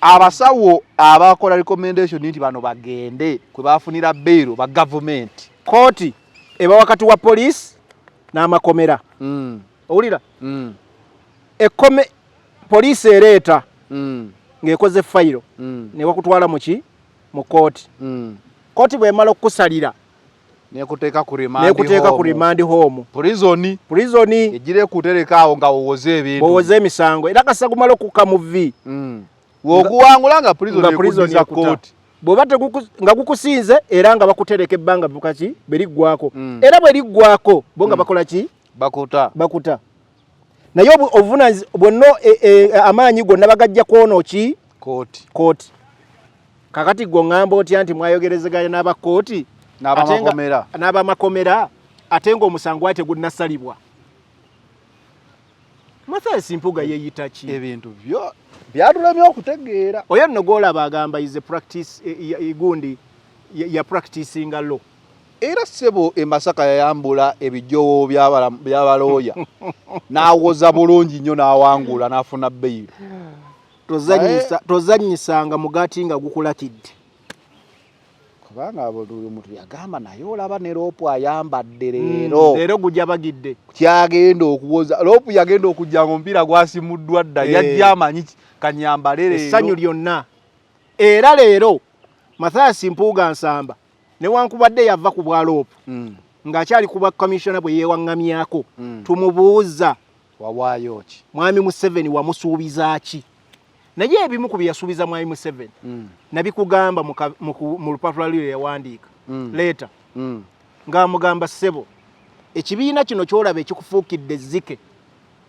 Abasawo abakola recommendation nti bano bagende kwe bafunira bail ba government kooti eba wakati wa police n'amakomera. Owulira? Police ereeta ng'ekoze fayiro ne wakutwala mu kooti. Kooti bw'emala okukusalira nekuteeka ku remand home prison ejire kutereka awo nga wowoze ebintu wowoze emisango era kasa kumala okuka mu V wokuwangula nga prison ya kooti bw'obate nga gukusinze era nga bakutereka ebbanga bukaki beriggwako era bwe liggwako bo nga bakola ki bakuta naye obuvunaanyizibwa bwonna amaanyi gonna bagajja kwono ki kooti. Kakati gwe ngamba otya nti mwayogerezeganya n'abakooti n'abamakomera ate ng'omusango ate gunnasalibwa. Mathias Mpuuga yeeyita ki? Ebintu byo byatulemye okutegeera. Oyo nno gw'olaba agamba is a practice gundi ya practicing law. Era ssebo e Masaka yayambula ebijjowo by'abalooya n'awoza bulungi nnyo n'awangula n'afuna bail. Tozannyisanga mugati nga gukulakidde. Kubanga abululu omuntu yagamba naye olaba ne loopu ayambadde leero gujja bagidde kyagenda okuwoza loopu yagenda okujja omupiira gwasimuddwa dda yajja amanyi kanyambale leero essanyu lyonna. Era leero Mathias Mpuuga Nsamba newankubadde yava ku bwa loopu ng'akyali kuba commissioner bwe yeewaŋŋamyako tumubuuza wawaayo ki Mwami Museveni wamusuubiza ki naye ebimu ku byasuubiza mu M7 nabikugamba mu lupapula lwe yawandiika leeta ng'amugamba ssebo ekibiina kino kyolaba ekikufuukidde ezzike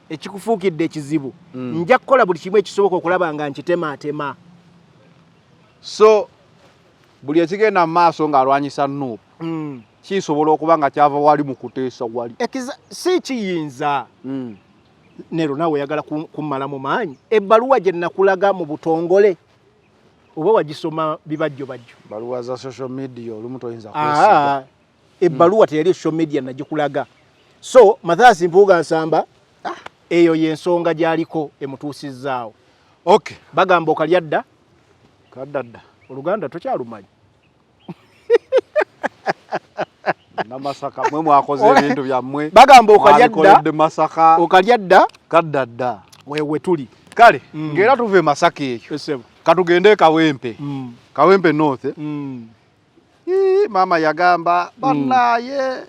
ekikufuukidde ekizibu nja kukola buli kimu ekisoboka okulaba nga nkitemaatema. So buli ekigenda mu maaso ng'alwanyisa Nuupu kisobola okuba nga kyava wali mu kuteesa wali si kiyinza Nero nawe oyagala kummala mu maanyi ebbaluwa gye nakulaga mu butongole oba wagisoma bibajjo baluwa za social media olumu toyinza kwesiga ebbaluwa teyali social media nagikulaga. So Mathias Mpuuga Nsamba eyo y'ensonga gy'aliko emutuusizzaawo. Okay, bagamba okalya dda kaddadda Oluganda tokyalumanyi Namasaka mwe mwakoze ebintu byammwe bagamba okalya dda kaddadda wewe tuli kale ngera tuve Masaka ekyo katugende Kawempe Kawempe North mama yagamba bannaye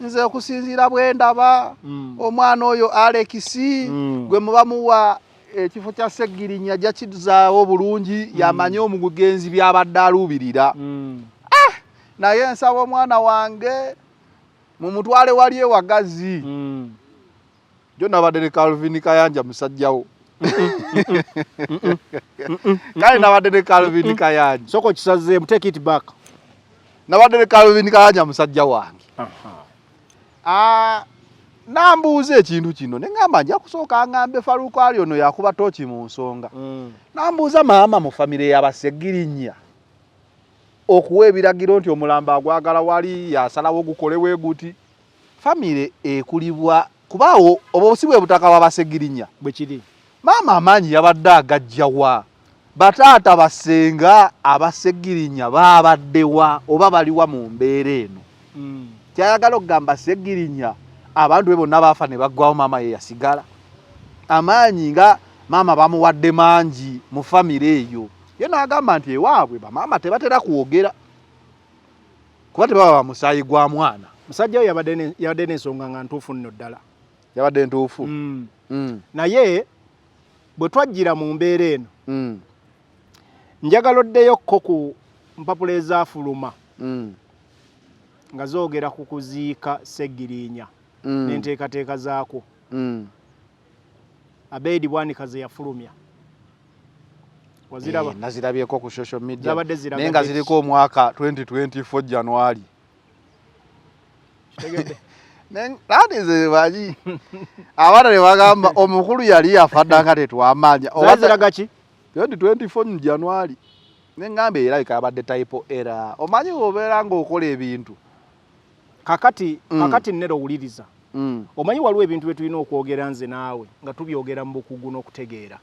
nze okusinziira bwendaba omwana oyo Alex gwe mubamuwa ekifo kya Segirinya jakizaawo bulungi yamanye omugenzi byabadde aluubirira naye nsaba omwana wange mu mutwale wali ewagazi jo nabadde ne Calvin Kayanja musajjawo kale nabadde ne Calvin Kayanja soko kisazeemu take it back nabadde ne Calvin Kayanja musajja wange nambuuza ekintu kino ne ngamba nja kusooka ngambe Faruku ali ono yakuba tochi mu nsonga nambuuza maama mu famire y'Abasegirinya okuwa ebiragiro nti omulamba agwagala wali yasalawo gukolewe guti famire ekulibwa kubaawo oba si bwe butaka bw'Abasegirinya bwe kiri maama amaanyi yabadde agajjawa bataata basenga Abasegirinya baabaddewa oba baliwa mu mbeera eno kyayagala okugamba Segirinya abantu bonna baafa ne baggwawo maama ye yasigala amaanyi nga maama bamuwadde mangi mu famire eyo ye n'agamba nti ewaabwe bamaama tebatera kuwogera kuba tebaba bamusaayi gwa mwana musajja we yabadde n'ensonga nga ntuufu nno ddala yabadde ntuufu naye bwe twajjira mu mbeera eno njagala oddeyokko ku mpapula ezaafuluma nga zoogera ku kuziika Segirinya n'enteekateeka zaako Abeid Bwanikaze yafulumya waziraba nazirabyeko ku social media naye nga ziriko omwaka 2024 January nadize baji abaana ne bagamba omukulu yali yafadda nga tetwamanya waziraga ki 2024 January ne ngambe era ikabadde typo era omanyi obeera ng'okola ebintu kakati Nero wuliriza omanyi waliwo ebintu bye tulina okwogera nze naawe nga tubyogera mu bukugu n'okutegeera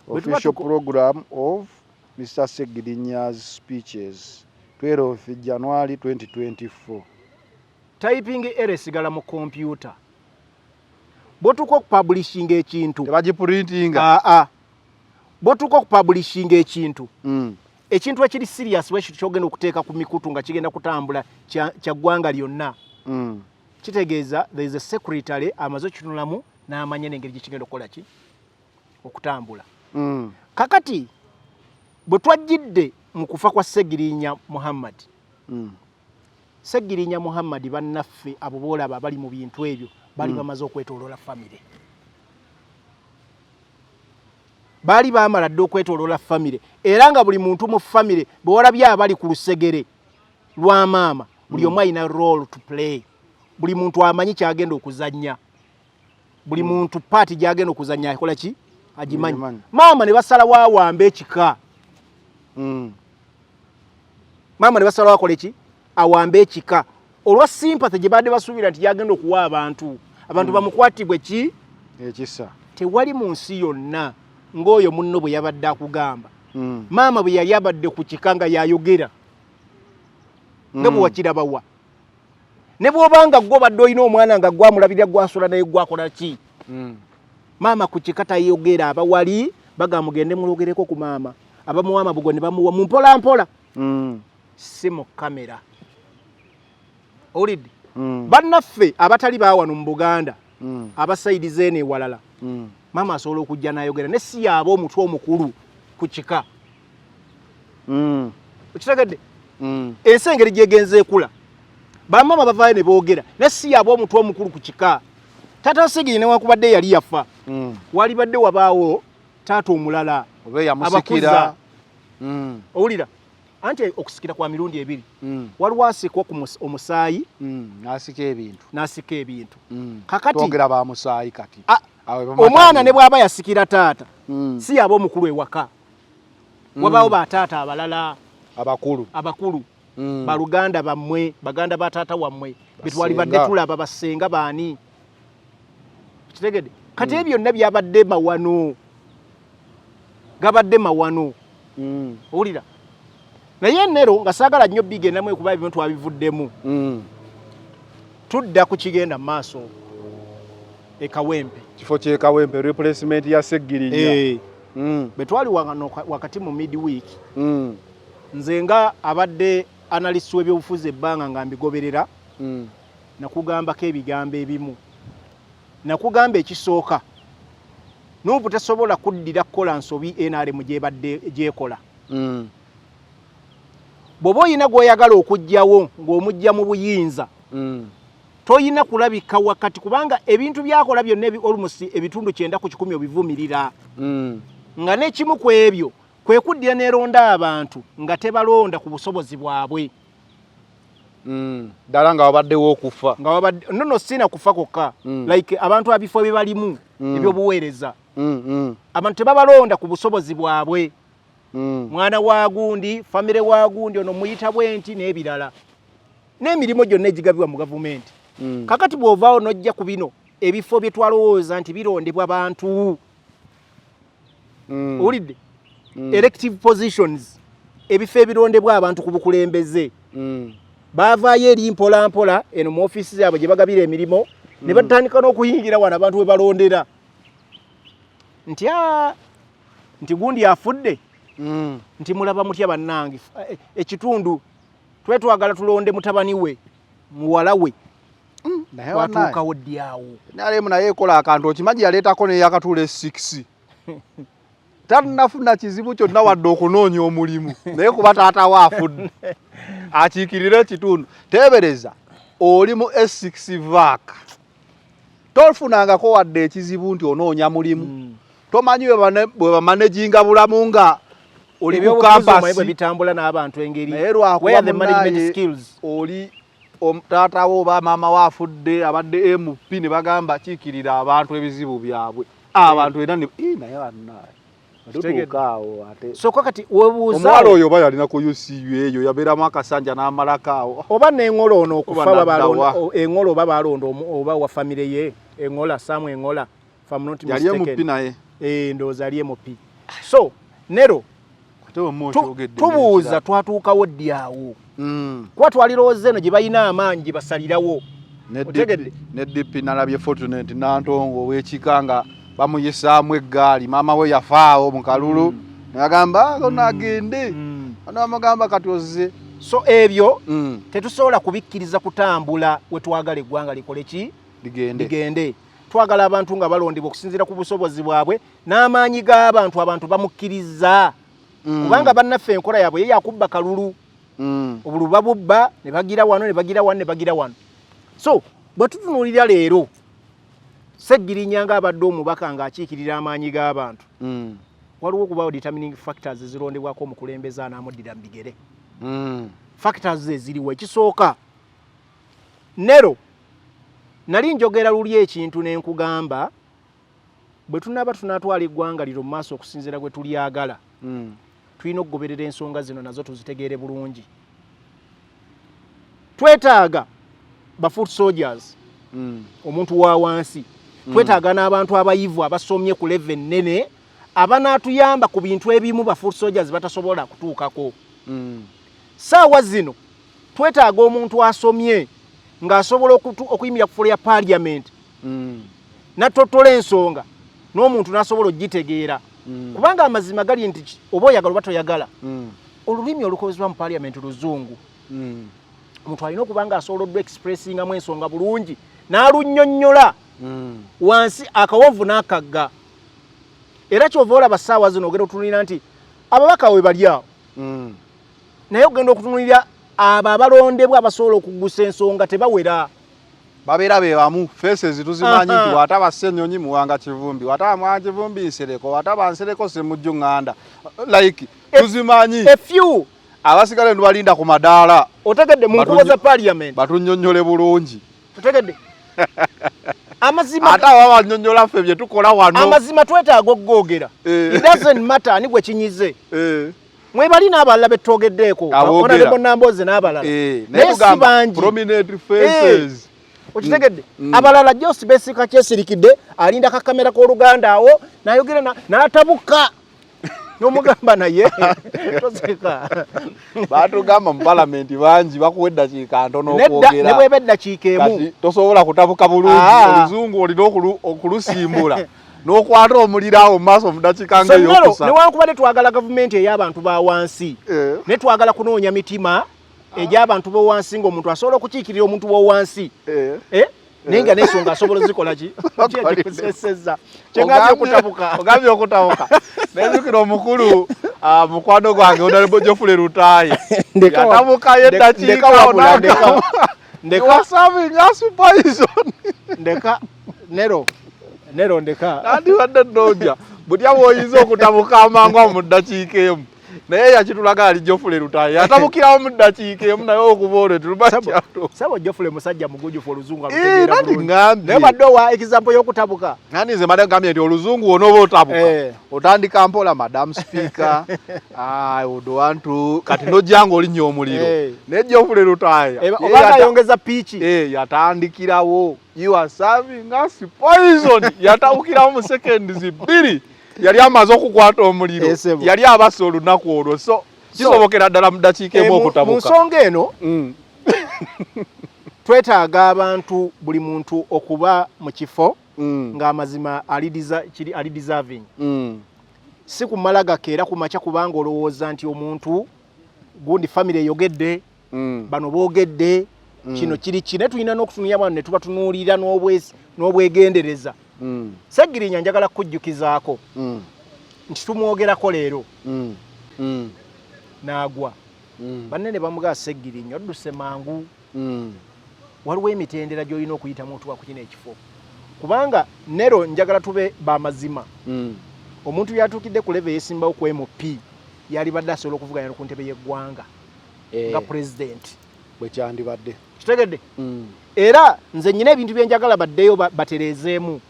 official program of Mr. Segirinya's speeches 12 January 2024 typing error esigala mu computer botuko okupublishinga ekintu tebagiprintinga botuko okupublishinga ekintu ekintu ekiri serious we kyogenda okuteeka ku mikutu nga kigenda kutambula kya ggwanga lyonna kitegeeza there is a secretary amaze kitunulamu n'amanya n'engeri gye kigenda okukola ki okutambula kakati bwe twajjidde mu kufa kwa Segirinya Muhammad Segirinya Muhammad bannaffe abo boolaba bali mu bintu ebyo bali bamaze okwetooloola famire bali baamala dde okwetooloola famire era nga buli muntu mu famire bwe walabye abali ku lusegere lwa maama buli omu alina role to play buli muntu amanyi kyagenda okuzannya buli muntu paati gyagenda okuzannya akola ki agimanyi maama ne basalawo awambe ekika maama ne basalawo akola ki awambe ekika olwa sympathy gye badde basuubira nti gyagenda okuwa abantu bamukwatibwe ki ekisa tewali mu nsi yonna ng'oyo munno bwe yabadde akugamba maama bwe yali abadde ku kika nga yayogera nga bwe wakirabawa ne bw'obanga gwe obadde olina omwana nga gwamulabirira gwasula naye gwakola ki maama ku kika tayogera abawali bagamugende mulogereko ku maama abamuwa amabugo ne bamuwa mu mpolampola si mu kamera olidde bannaffe abatali baawano mu Buganda abasaidize eno ewalala mama asobola okujja n'ayogera ne si yaaba omutwe omukulu ku kika. Okitegedde? Ensi engeri gyegenze ekula bamama bavaayo ne boogera ne si yaaba omutwe omukulu ku kika. Taata Sigiri newankubadde yali yafa walibadde wabaawo taata omulala oba yamusikira. Owulira anti okusikira kwa mirundi ebiri. Waliwo asikwa ku omusaayi n'asika ebintu. Kakati twogera ba musaayi kati omwana ne bw'aba yasikira taata si yaaba omukulu ewaka. Wabaawo bataata abalala abakulu baluganda bammwe baganda ba taata wammwe betwalibadde tulaba basenga baani. Kitegedde kati ebyo byonna byabadde mawano gabadde mawano. Owulira naye nero nga saagala nnyo bigendamu kuba ebintu twabivuddemu. Tudda ku kigenda mu maaso ekawempe kifo ky'ekawempe replacement ya Segirinya. Bwe twali wakati mu midweek nze nga abadde analyst w'ebyobufuzi ebbanga nga mbigoberera nakugambako ebigambo ebimu. Nakugamba ekisooka n'obu tasobola kuddira kukola nsobi NRM gyebadde gyekola. Bw'oba oyina gw'oyagala okugyawo ng'omujja mu buyinza toyina kulabika wakati kubanga ebintu byakola byonna almost ebitundu 9 ku 10 obivumirira. Nga n'ekimu ku ebyo kwe kuddira neronda abantu nga tebalonda ku busobozi bwabwe. Ddala nga wabaddewo okufa. Nga wabadde no sina kufa kokka. Like abantu abifo bibalimu ebyobuweereza. Abantu tebabalonda ku busobozi bwabwe. Mwana wa gundi, family wa gundi ono muyita bwenti n'ebirala. N'emirimu gyonna egigabibwa mu gavumenti. Kakati bw'ovaawo n'ojja ku bino ebifo bye twalowooza nti birondebwa abantu. Owulidde? Elective positions ebifo ebirondebwa abantu ku bukulembeze. Baavaayo eri mpolampola eno mu ofiisi zaabwe gye bagabira emirimu ne batandika n'okuyingira wano abantu we balondera. Nti gundi afudde. Nti mulaba mutya bannange ekitundu twetwagala tulonde mutabani we muwala we. Twatuukawo ddyawo. Nalemu naye ekola akantu okimanyi yaleetako n'eyakatula 6. Tannafuna kizibu kyonna wadde okunoonya omulimu naye kuba taata we afudde akiikirira ekitundu. Teebereza oli mu S6 vaaka tofunangako wadde ekizibu nti onoonya mulimu. Tomanyi bwe bamanaginga bulamu nga oli ku kampasi bitambula n'abantu engeri where the management skills oli taata we oba maama we afudde abadde MP ne bagamba kiikirira abantu ebizibu byabwe. Abantu era naye bannaye so kati webuuza omwalo oyo oba yalina ku UCU eyo yabeeramu akasanja n'amalakaawo oba n'engolo ono okufa engolo oba balonda oba wa famire ye engola Samu engola from not mistaken yali MP naye ndowooza ali MP. So nero tubuuza twatuukawo ddyawo kuba twalirowooza eno gye balina amaanyi gye basalirawo. ne DP nalabye Fortunate Nantongo ow'ekika nga bamuyisaamu eggaali maama we yafaawo mu kalulu nagamba agende anamugamba kati ozze. So ebyo tetusobola kubikkiriza kutambula we twagala eggwanga likole ki ligende. Twagala abantu nga balondebwa okusinziira ku busobozi bwabwe n'amaanyi g'abantu abantu bamukkiriza kubanga bannaffe enkola yaabwe ye yakubba kalulu obulu babubba ne bagira wano ne bagira wano ne bagira wano. So bwe tutunuulira leero Segirinya nga abadde omubaka ng'akiikirira amaanyi g'abantu waliwo okubaawo determining factors ezirondebwako omukulembeze anaamuddira mu bigere. Factors eziriwo ekisooka nero nali njogera luli ekintu ne nkugamba bwe tunaba tunatwala eggwanga liro mu maaso okusinziira gwe tulyagala tulina okugoberera ensonga zino nazo tuzitegeere bulungi. Twetaaga ba foot soldiers omuntu wa wansi. Twetaaga n'abantu abayivu abasomye ku level nene abanaatuyamba ku bintu ebimu ba foot soldiers batasobola kutuukako. Saawa zino twetaaga omuntu asomye ng'asobola okuyimirira ku floor ya parliament n'atottola ensonga n'omuntu n'asobola ogitegeera kubanga amazima gali nti oba oyagala oba toyagala olulimi olukozesebwa mu parliament luzungu. Omuntu alina okuba ng'asoboloddwa expressingamu ensonga bulungi n'alunnyonnyola wansi akawovu n'akagga era kyovola basaawa zino ogenda otunulira nti ababaka we bali awo naye ogenda okutunulira abo abalondebwa abasobola okugusa ensonga tebawera babeera be bamu faces tuzimanyi nti wataba Ssenyonyi Muwanga Kivumbi wataba Muwanga Kivumbi Nsereko wataba Nsereko Semujju Nganda like tuzimanyi a few abasigale ndubalinda ku madaala otegedde mu nkubo za parliament batunnyonnyole bulungi otegedde amazima ate abanyonnyola ffe bye tukola wano amazima twetaaga okugogera it doesn't matter ani gwe kinyize mwebali n'abalala betwogeddeeko onalebo Namboze n'abalala naye si bangi prominent faces okitegedde abalala Josi Besika kyesirikidde alinda kakamera k'Oluganda awo nayogera n'atabuka n'omugamba naye toseka batugamba mu parliament bangi bakuwa eddakiika ntono okwogera ne bweba eddakiika emu tosobola kutabuka bulungi oluzungu olina okulusimbula n'okwata omuliro awo mu maaso mu ddakiika ng'eyokusa newankubadde twagala gavumenti ey'abantu ba wansi ne twagala kunoonya mitima egy'abantu b'owansi ng'omuntu asobola okukiikirira omuntu w'owansi naye nga n'ensonga asobola zikola ki kyekikusesezza ogambye okutabuka nezukira omukulu mukwano gwange Honorable Geoffrey Rutaaya yatabukayo eddakiika ndeka Nero ndeka nandiwadde nnonja butya bw'oyinza okutabuka amangu mu ddakiika emu naye yakitulaga ali Geoffrey Rutaaya yatabukirawo mu ddakiika emu naye okuboole tulubakyalo sabo Geoffrey musajja mugujufu oluzungu naye badde owa example y'okutabuka nani nze mada ngambye nti oluzungu wonooba otabuka otandika mpola Madam Speaker odowantu kati nojjanga olinnya omuliro naye Geoffrey Rutaaya oba ayongeza piiki yatandikirawo you are serving us poison yatabukirawo mu seconds 2 yali amaze okukwata omuliro yali abasa olunaku olwo so kisobokera ddala mu ddakiika emu okutabuka mu nsonga eno twetaaga abantu buli muntu okuba mu kifo ng'amazima ali deserving si kumala gakeera ku makya kubanga olowooza nti omuntu gundi family eyogedde bano boogedde kino kiri kine tulina n'okutunulira bano ne tuba tunuulira n'obwegendereza Seggirinya njagala kujjukizaako nti tumwogerako leero n'agwa banne bamugaa Seggirinya odduse mangu waliwo emitendera gy'olina okuyitamu otuwa ku kino ekifo kubanga Nero njagala tube bamazima omuntu yatuukidde ku level yesimbawo ku MP yali badde asobola okuvuganya ku ntebe y'eggwanga nga president bwe kyandibadde kitegedde era nze nyina ebintu byenjagala baddeyo batereezeemu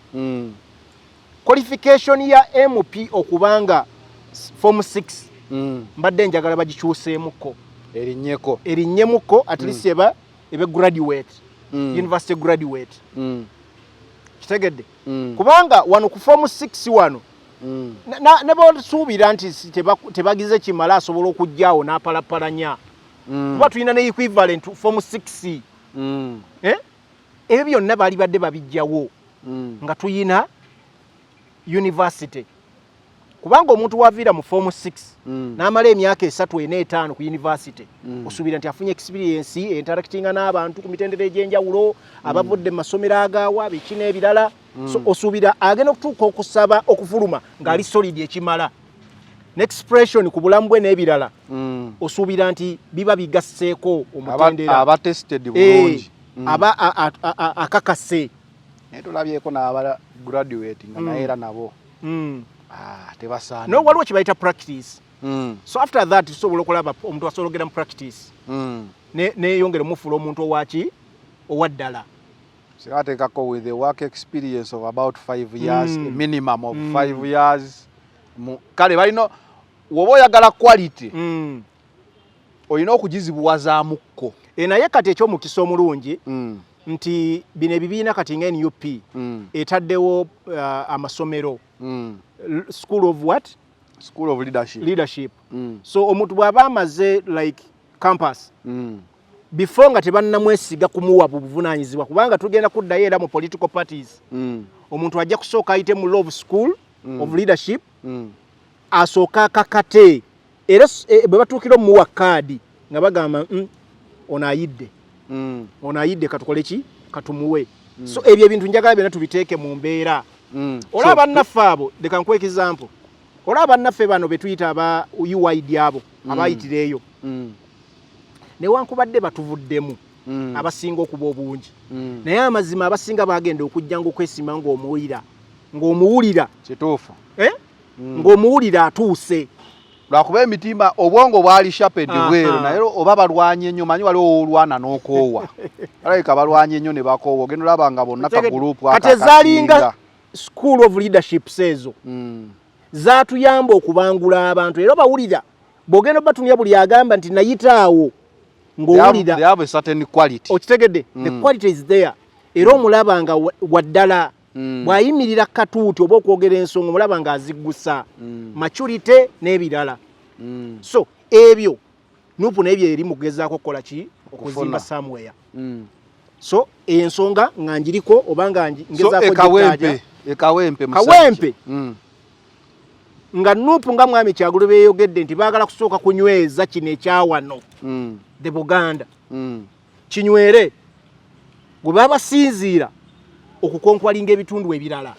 qualification ya MP okubanga form 6 mbadde njagala bagikyuseemukko erinnyemukko at least ebe graduate university graduate kitegedde kubanga wano ku form 6 wano ne basuubira nti tebagize kimala asobola okujjaawo n'apalapalanya kuba tulina ne equivalent form 6 ebyo byonna baali badde babijjawo nga tuyina university kubanga omuntu waviira mu form 6 n'amala emyaka 3 4 5 ku university osuubira nti afunye experience interactinga n'abantu ku mitendera egy'enjawulo abavudde mu masomero agaawa biki n'ebirala so osuubira agenda okutuuka okusaba okufuluma ng'ali solid ekimala n'expression ku bulamu bwe n'ebirala osuubira nti biba bigasseeko omutendera aba tested bulungi aba akakase naye tulabyeko n'aba graduate nga naye era nabo tebasaana no waliwo kibayita practice so after that tusobola okulaba omuntu asologera mu practice neyongera omufuula omuntu owaki owaddala sirateekako with a work experience of about 5 years a minimum of 5 years kale balina woba oyagala quality olina okugizibuwazamukko naye kati ekyomukisa omulungi nti bino ebibiina kati nga NUP etaddewo amasomero school of what? School of leadership. So omuntu bw'aba amaze like campus before nga tebannamwesiga kumuwa buvunaanyizibwa kubanga tugenda kuddayo era mu political parties omuntu ajja kusooka ayite mu law school of leadership asooka akakate era bwe batuukira omuwa kaadi nga bagamba ono ayidde katukole ki katumuwe so ebyo ebintu njagala byonna tubiteeke mu mbeera olaba naffe abo leka nkweka example olaba naffe bano betuyita aba UID abo abayitireeyo newankubadde batuvuddemu abasinga okuba obungi naye amazima abasinga bagenda okujja ng'okwesima ng'omuwulira kituufu ng'omuwulira atuuse lwakuba emitima obwongo bwali shaped bweru naye oba balwanye nnyo manyi waliwo olwana n'okoowa alabika balwanye nnyo ne bakoowa ogenda olaba nga bonna ka gurupu kati ezaalinga school of leaderships ezo zaatuyamba okubangula abantu era bawulira bw'ogenda batunya buli agamba nti nayitaawo ng'owulira they have a certain quality okitegedde the quality is there era omulaba nga waddala bw'ayimirira katuuti oba okwogera ensonga omulaba nga aziggusa maturity n'ebirala so ebyo nupu n'ebyo eri mu kugezaako okukola ki okuzimba somewhere so ensonga nga njiriko oba nga ngezaako ekawempe nga nupu nga mwami Kyagulanyi beeyogedde nti baagala kusooka kunyweza kino ekyawano the Buganda kinywere gwe babasinziira okukonkwalinga ebitundu ebirala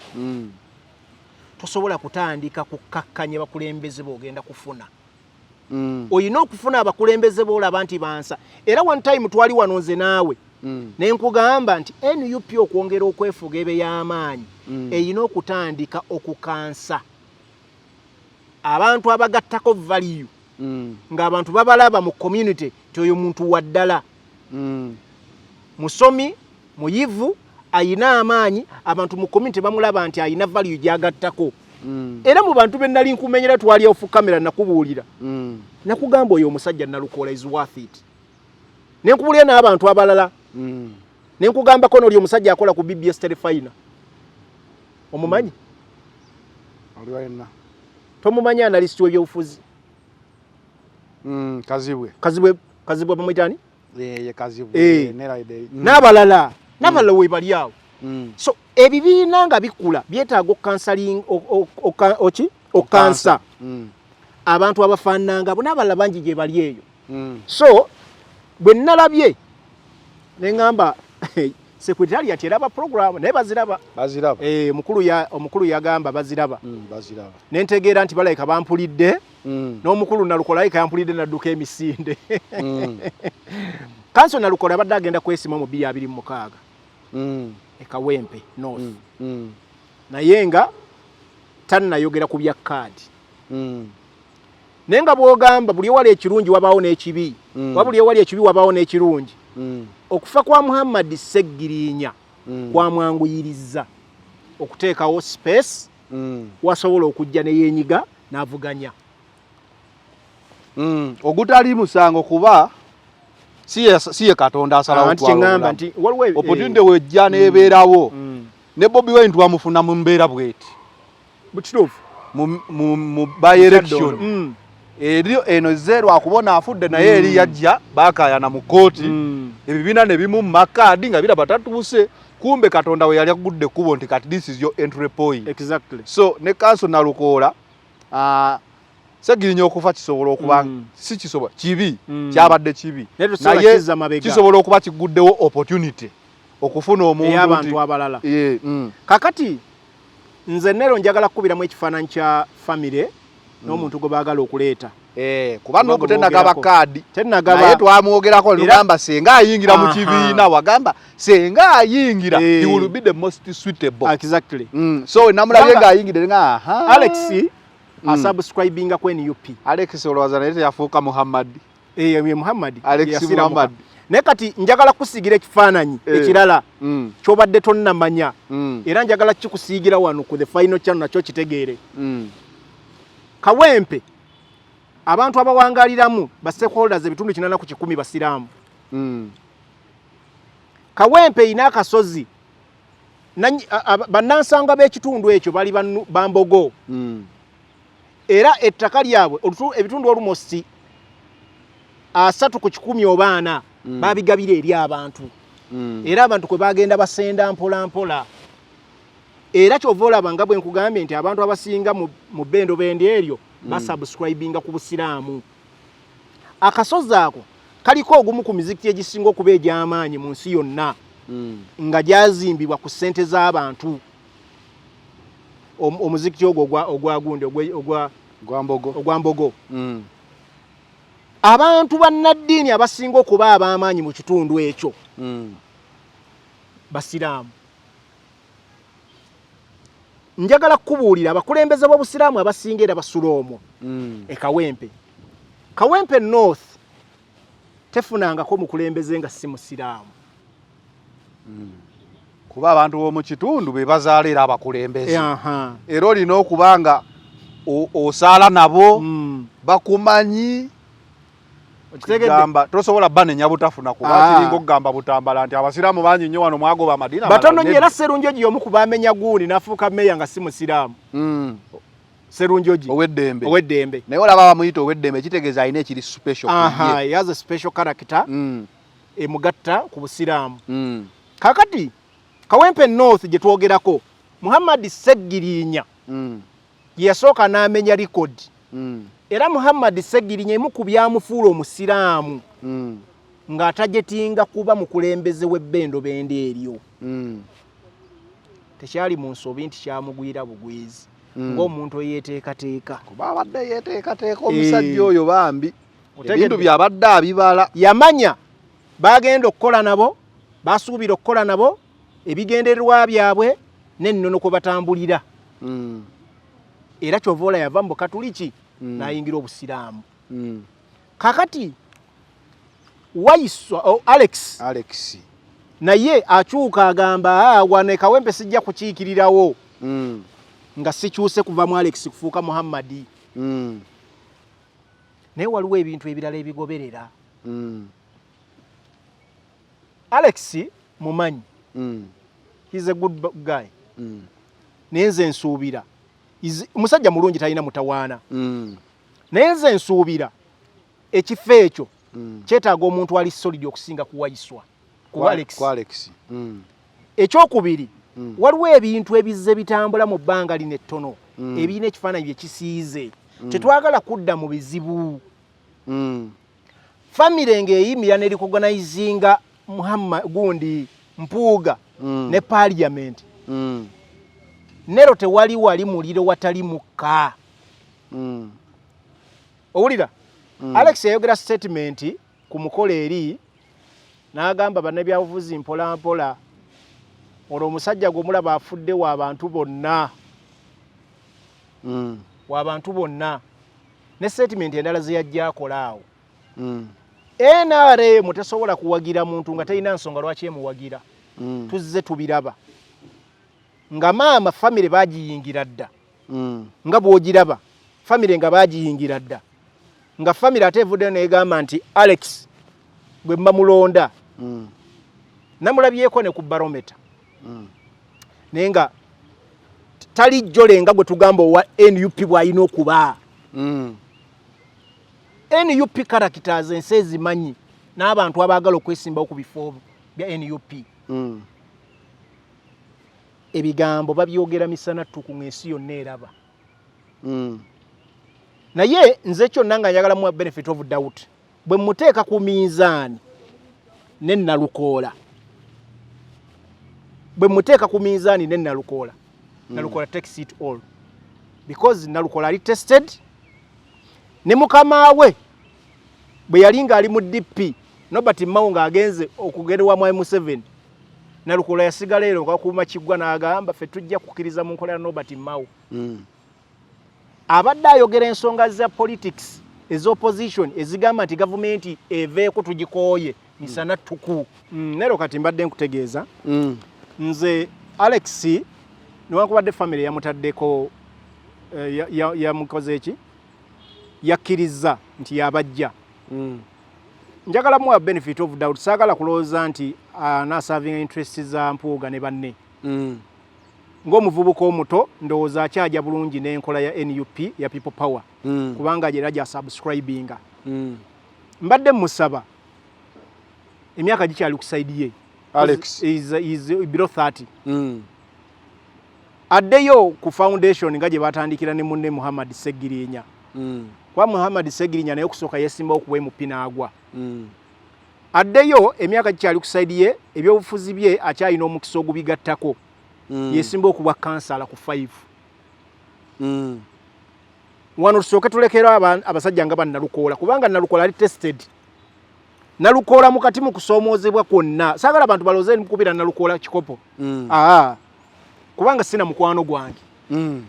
tosobola kutandika kukakkanya bakulembeze boogenda kufuna oyina okufuna abakulembeze boolaba nti bansa era one time twali wanonze naawe nenkugamba nti NUP okwongera okwefuga ebe y'amaanyi eyina okutandika okukansa abantu abagattako value ng'abantu babalaba mu community ti oyo muntu waddala musomi muyivu ayina amaanyi abantu mu community bamulaba nti ayina value gyagattako era mu bantu bennali nkumenyera twali off camera nakubuulira nakugamba oyo omusajja Nalukoola is worth it nenkubulira n'abantu abalala nenkugambako n'oli omusajja akola ku BBS Telefina omumanyi oliwaina tomumanyi analyst w'ebyobufuzi kazibwe bamwitani n'abalala we bali awo so ebibiina nga bikula byetaaga okansa abantu abafaananga bo n'abalala bangi gye bali eyo so bwe nnalabye ne ŋŋamba sekretariat eraba program naye baziraba omukulu yagamba baziraba nentegeera nti balayika bampulidde n'omukulu Nalukoola layika yampulidde nadduka emisinde kanso Nalukoola abadde agenda kwesima mu 2026 ekawempe north naye nga tannayogera ku bya kaadi naye nga bw'ogamba buli ewali ekirungi wabaawo n'ekibi buli ewali ekibi wabaawo n'ekirungi okufa kwa Muhammad Seggirinya kwamwanguyiriza okuteekawo space wasobola okujja ne yeenyiga n'avuganya ogutali musango kuba siye Katonda asalawo twalongamba nti opportunity wejja n'ebeerawo ne Bobi Wine twamufuna mu mbeera bweti bukituufu mu by election eno zero akubona afudde naye eri yajja bakayana mu kooti ebibiina ne bimu makadi nga biraba tatuuse kumbe Katonda we yali agudde kubo nti kati this is your entry point exactly so ne kanso Nalukoola Seggirinya okufa kisobola okuba si kisobola kibi kyabadde kibi naye kisobola okuba kiguddewo opportunity okufuna omuntu abantu abalala kakati nze nero njagala kukubiramu ekifaananyi kya family n'omuntu gwe baagala okuleeta kuba n'obu tennagaba kaadi naye twamwogerako lugamba senga ayingira mu kibiina wagamba senga ayingira he will be the most suitable exactly so namulabye ng'ayingire nga Alex asubscribinga ku NUP Alex olowooza naye teyafuuka Muhammad Muhammad Alex Muhammad naye kati njagala kusiigira ekifaananyi ekirala kyobadde tonnamanya era njagala kikusiigira wano ku the final channel nakyo kitegeere Kawempe abantu abawangaliramu ba stakeholders ebitundu 810 basiraamu Kawempe ina akasozi bannansanga b'ekitundu ekyo bali bambogo era ettaka lyabwe ebitundu almost 3 ku 10 oba 4 babigabira eri abantu era abantu kwe bagenda basenda mpola mpola era kyova olaba nga bwe nkugambye nti abantu abasinga mu bendo bendi eryo basubscribinga ku busiraamu akasozi ako kaliko ogumu ku mizikiti egisinga okuba egy'amaanyi mu nsi yonna nga gyazimbibwa ku ssente z'abantu omuzikiti ogwa gundi ogwa Mbogo. Abantu bannaddiini abasinga okuba ab'amaanyi mu kitundu ekyo basiraamu. Njagala kubuulira abakulembeze b'obusiraamu abasinga era basula omwo e Kawempe North tefunangako mukulembeze nga si musiraamu. Kuba abantu b'omu kitundu be bazaala era abakulembeze. Era olina okuba nga osaala nabo bakumanyi. Okigamba tosobola banenya butafuna kuba kiringo okugamba Butambala nti abasiraamu bangi nnyo wano mwagoba Madina. Batono nyera Serunjoji omu kubamenya guuni nafuuka meya nga si musiraamu. Serunjoji Owedembe. Naye olaba bamuyita Owedembe kitegeeza alina ekiri special. He has a special character. Emugatta ku busiraamu. Kakati Kawempe North gye twogerako Muhammad Segirinya yasooka n'amenya record. Era Muhammad Segirinya emu ku byamufuula omusiraamu ng'atajetinga kuba mukulembeze w'ebbendo bende eryo. Tekyali mu nsobi nti kyamugwira bugwizi ng'omuntu eyeeteekateeka. Kuba abadde yeeteekateeka omusajja oyo bambi. Ebintu byabadde abibala. Yamanya bagenda okukola nabo, basuubira okukola nabo, ebigendererwa byabwe n'ennono kwe batambulira. Era Kyovola yava mu Katuliki n'ayingira obusiraamu. Kakati Waiswa Alex naye akyuka agamba wane Kawempe sijja kukiikirirawo nga sikyuse kuva mu Alex kufuuka Muhammadi. Naye waliwo ebintu ebirala ebigoberera. Alex mumanyi. He's a good guy. Naye nze nsuubira musajja mulungi talina mutawaana. Naye nze nsuubira ekifo ekyo kyetaaga omuntu ali solid okusinga ku Waiswa ku Alex. Ekyokubiri waliwo ebintu ebizze bitambula mu bbanga lino ettono ebirina ekifaananyi bye kisiize. Tetwagala kudda mu bizibu. Famire ng'eyimira ne recognizinga Muhammad gundi Mpuuga ne Parliament. Nero tewali muliro watali mukka. Owulira? Alex yayogera statement ku mukolo eri n'agamba bannabyabufuzi mpola mpola olwo omusajja gw'omulaba afudde w'abantu bonna. W'abantu bonna. Ne statement endala ze yajja akola awo. NRM tesobola kuwagira muntu nga talina nsonga lwaki emuwagira. Tuzze tubiraba. Nga maama famire bagiyingira dda. Nga bw'ogiraba famire nga bagiyingira dda. Nga famire ate evudde n'egamba nti Alex gwe mbamulonda namulabyeko ne ku barometa. Naye nga talijjole nga gwe tugamba owa NUP bw'alina okuba. NUP characters ensi ezimanyi n'abantu abaagala okwesimbawo ku bifo bya NUP. Ebigambo babyogera misana ttuku ng'ensi yonna eraba. Naye nze kyonna nga njagala mu benefit of doubt bwe muteeka ku minzaani ne Nalukoola. Bwe muteeka ku minzaani ne Nalukoola. Nalukoola takes it all. Because Nalukoola ali tested. Ne mukama we bwe yali ng'ali mu DP Nobert Mao ng'agenze okugerwa mu M7. Nalukoola yasigala ero ng'akuuma kiggwa n'agamba ffe tujja kukkiriza mu nkola ya Nobert Mao. Abadde ayogera ensonga za politics ez'opposition ezigamba nti gavumenti eveeko tugikooye misana ttuku. Nero kati mbadde nkutegeeza. Nze Alex newankubadde family yamutaddeko yamukoze eki yakkiriza nti yabajja. Njagala muwa benefit of doubt saagala kulowooza nti serving interests za Mpuuga ne banne. Ng'omuvubuka omuto ndowooza akyaja bulungi n'enkola ya NUP ya People Power. Kubanga era gya subscribinga. Mbadde musaba emyaka gikyali ku side ye. Alex is below 30. Addeyo ku foundation nga gye batandikira ne munne Muhammad Segirinya. Kwa Muhammad Segirinya naye okusooka yesimba okuwa emupi n'agwa. Addeyo emyaka gikyali ku side ye ebyobufuzi bye akyalina omukisa ogubigattako. Yesimba okuwa kansala ku 5. wano tusooke tulekera abasajja nga bannalukoola kubanga nalukoola ali tested. Nalukoola mukati mu kusoomoozebwa kwonna. Saagala abantu balooze mukubira nalukoola kikopo. Kubanga sina mukwano gwange.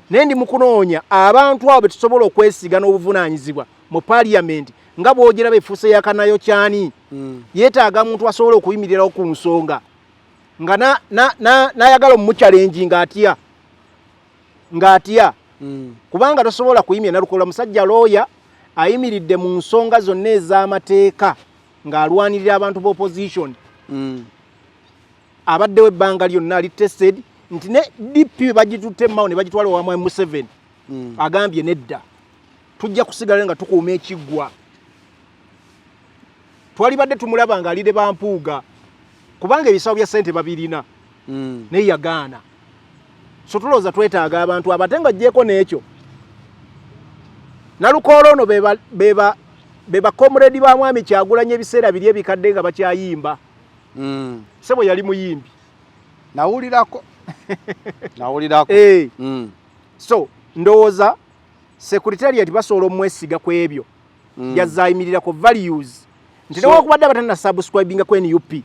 Naye ndi mu kunoonya abantu abo be tusobola okwesiga n'obuvunaanyizibwa mu parliament nga bw'ogira befuuse yakanayo kyani. Yeetaaga muntu asobola okuyimirirawo ku nsonga nga n'ayagala omuchallenge ng'atya. Kubanga tosobola kuyimya nalukoola musajja looya ayimiridde mu nsonga zonna ez'amateeka ng'alwanirira abantu b'opposition. Abaddewo ebbanga lyonna ali tested nti ne DP bagitutte mmawo ne bagitwala owamu M7 agambye nedda tujja kusigala nga tukuuma ekiggwa. Twalibadde tumulaba ng'alire bampuuga kubanga ebisawo bya ssente babirina naye yagaana. So tulowooza twetaaga abantu abate nga ajjeeko n'ekyo. Nalukoola ono beba comrade ba mwami Kyagulanyi ebiseera biri ebikadde nga bakyayimba. Sebo yali muyimbi. Nawulirako. So ndowooza secretariat basobola omwesiga ku ebyo. Yazaayimirira ku values. Nti newankubadde abatana subscribinga ku NUP.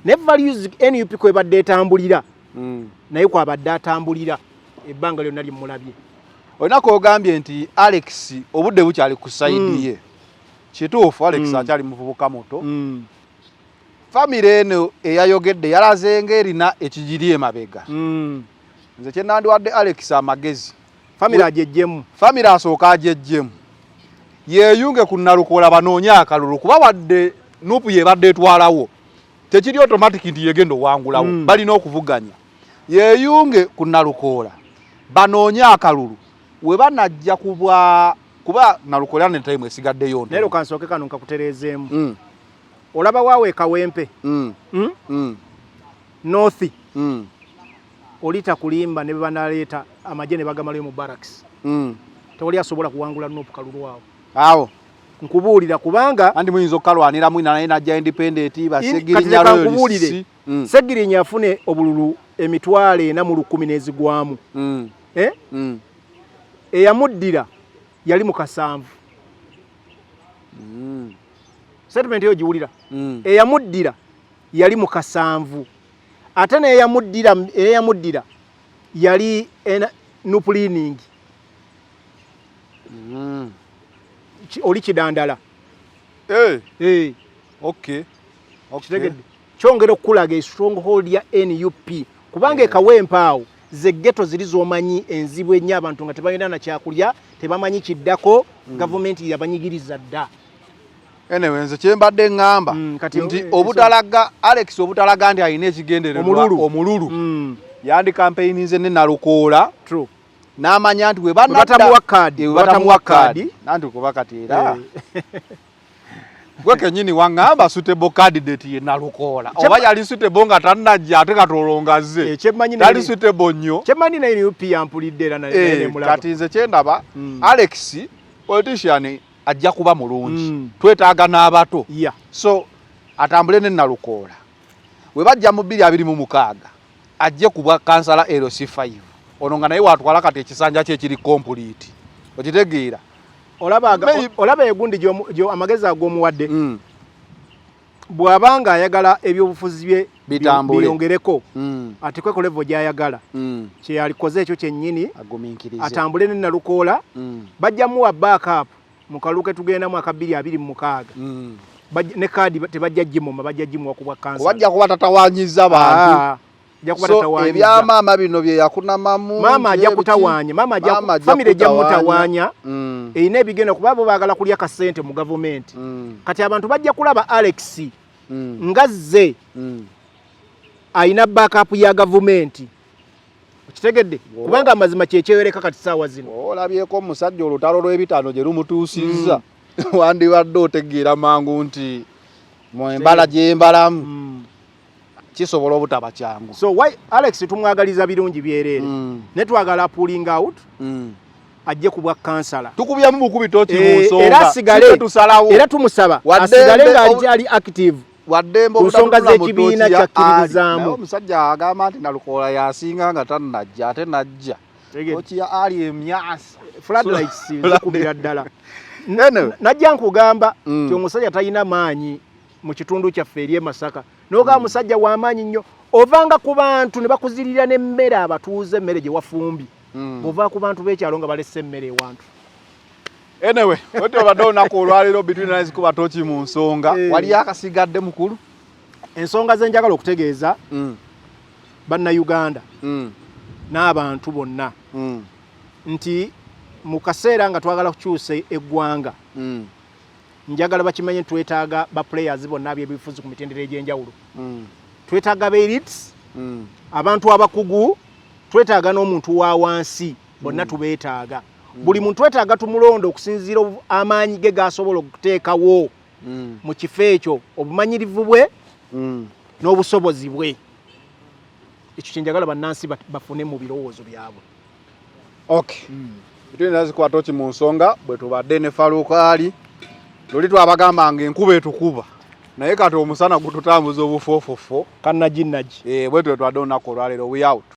Ne values NUP kwe badde etambulira. Naye kwabadde atambulira ebbanga lyonna lyemmulabye. Onako ogambye nti Alex obudde bukyali ku side ye. Kituufu Alex akyali muvubuka moto. Family eno eyayogedde yalaze ng'erina ekigiri emabega. Nze kye nandiwadde Alex amagezi. Family ajejjemu. Family asooka ajejjemu. Yeeyunge ku nalukoola banoonye akalulu kuba wadde nupu yebadde etwalawo. Tekiri automatic nti yegendo wangulawo. Balina okuvuganya. Yeeyunge ku nalukoola banoonye akalulu we banajja kuba nalukoola ne time esigaddeyo. Lero kansooke kano nkakutereezeemu. Olaba waawe Kawempe. North. Olita kulimba ne banaleeta amaje ne bagamalayo mu barracks. Tewali asobola kuwangula Nuupu kalulu awo. Awo. Nkubuulira kubanga andi muyinza okalwanira mwina naye najja independent basegirinya royalist. Segirinya afune obululu emitwalo 410 n'ezigwamu. Eyamuddira yali mu kasanvu. Settlement yo giwulira. Eyamuddira yali mu kasanvu. Ate ne eyamuddira yali Nuupu cleaning. Oli kidandala. Okay. Kyongera okulaga stronghold ya NUP kubanga ekawempa awo ze ghetto ziri zomanyi enzibu ennyo abantu nga tebalina na kyakulya tebamanyi kiddako government yabanyigiriza dda. Anyway nze kyembadde ngamba nti obutalaga Alex obutalaga ndi alina ekigendererwa omululu yandi campaign nze ne nalukoola true n'amanya nti we batamuwa kadi nanti kuba kati era gwe kenyini wangamba suitable candidate ye nalukoola oba yali suitable nga tannajja ate katolongaze tali suitable nnyo kyemmanyi naye UP yampulidde era naye mulaba kati nze kyendaba Alex politician ajja kuba mulungi twetaaga n'abato so atambule ne nalukoola we bajja mu 2026 ajje kubwa kansala LC5 ono nga naye watwala kati ekisanja kye kiri complete okitegeera olaba egundi gyo amagezi ag'omuwadde bw'abanga ayagala ebyobufuzi bye biyongereko atekwe ku level gy'ayagala kye yalikoze ekyo kyennyini atambule ne nalukoola bajja muwa backup mu kalulu ke tugendamu aka 2026 ne kadi tebajja gimoma bajja gimuwa kubwa kansala bajja kuba tatawanyiza bantu so ebyamaama bino bye yakunamamu maama ajja kutawanya family ejja mutawanya eyina ebigenda kuba bo baagala kulya kasente mu government kati abantu bajja kulaba Alex ngazze ayina backup ya government okitegedde kubanga amazima kyekyewereka kati saawa zino olabyeko omusajja olutalo lw'ebitano gye lumutuusizza wandibadde otegeera mangu nti mwembala gyembalamu kisobola obutaba kyangu so why Alex tumwagaliza birungi byereere ne twagala pulling out ajje kubwa kansala tukubyamu bukubi toti mu nsonga era tumusaba asigale nga ali active waddembo nsonga z'ekibiina kyakkiririzaamu omusajja agamba nti nalukoola yasinga nga tannajja ate najja tochi ya ali emyasi floodlights zikubira ddala najja nkugamba ti omusajja talina maanyi mu kitundu kyaffe eri Masaka n'oga musajja wa maanyi nnyo ovanga ku bantu ne bakuzirira n'emmere abatuuze emmere gye wafumbi bova ku bantu b'ekyalo nga balese emmere ewantu. Anyway, wote obadde ko olwaliro between us kuba tochi mu nsonga wali akasigadde mukulu ensonga ze njagala okutegeeza banna Uganda n'abantu bonna nti mu kaseera nga twagala kukyusa eggwanga njagala bakimanye twetaaga ba players bonna ab'ebifuzi ku mitendera egy'enjawulo twetaaga ba elites abantu abakugu twetaaga n'omuntu wa wansi bonna tubeetaaga buli muntu twetaaga tumulondo okusinziira amaanyi ge gasobola okuteekawo mu kifo ekyo obumanyirivu bwe n'obusobozi bwe. Ekyo kyenjagala bannansi bafune mu birowoozo byabwe. Okay. Bitwinazi kwa tochi mu nsonga bwe tubadde ne Falukaali luli twabagamba ng'enkuba etukuba naye kati omusana gututambuza obufofofo kannagi bwe tubadde onako olwaliro we out.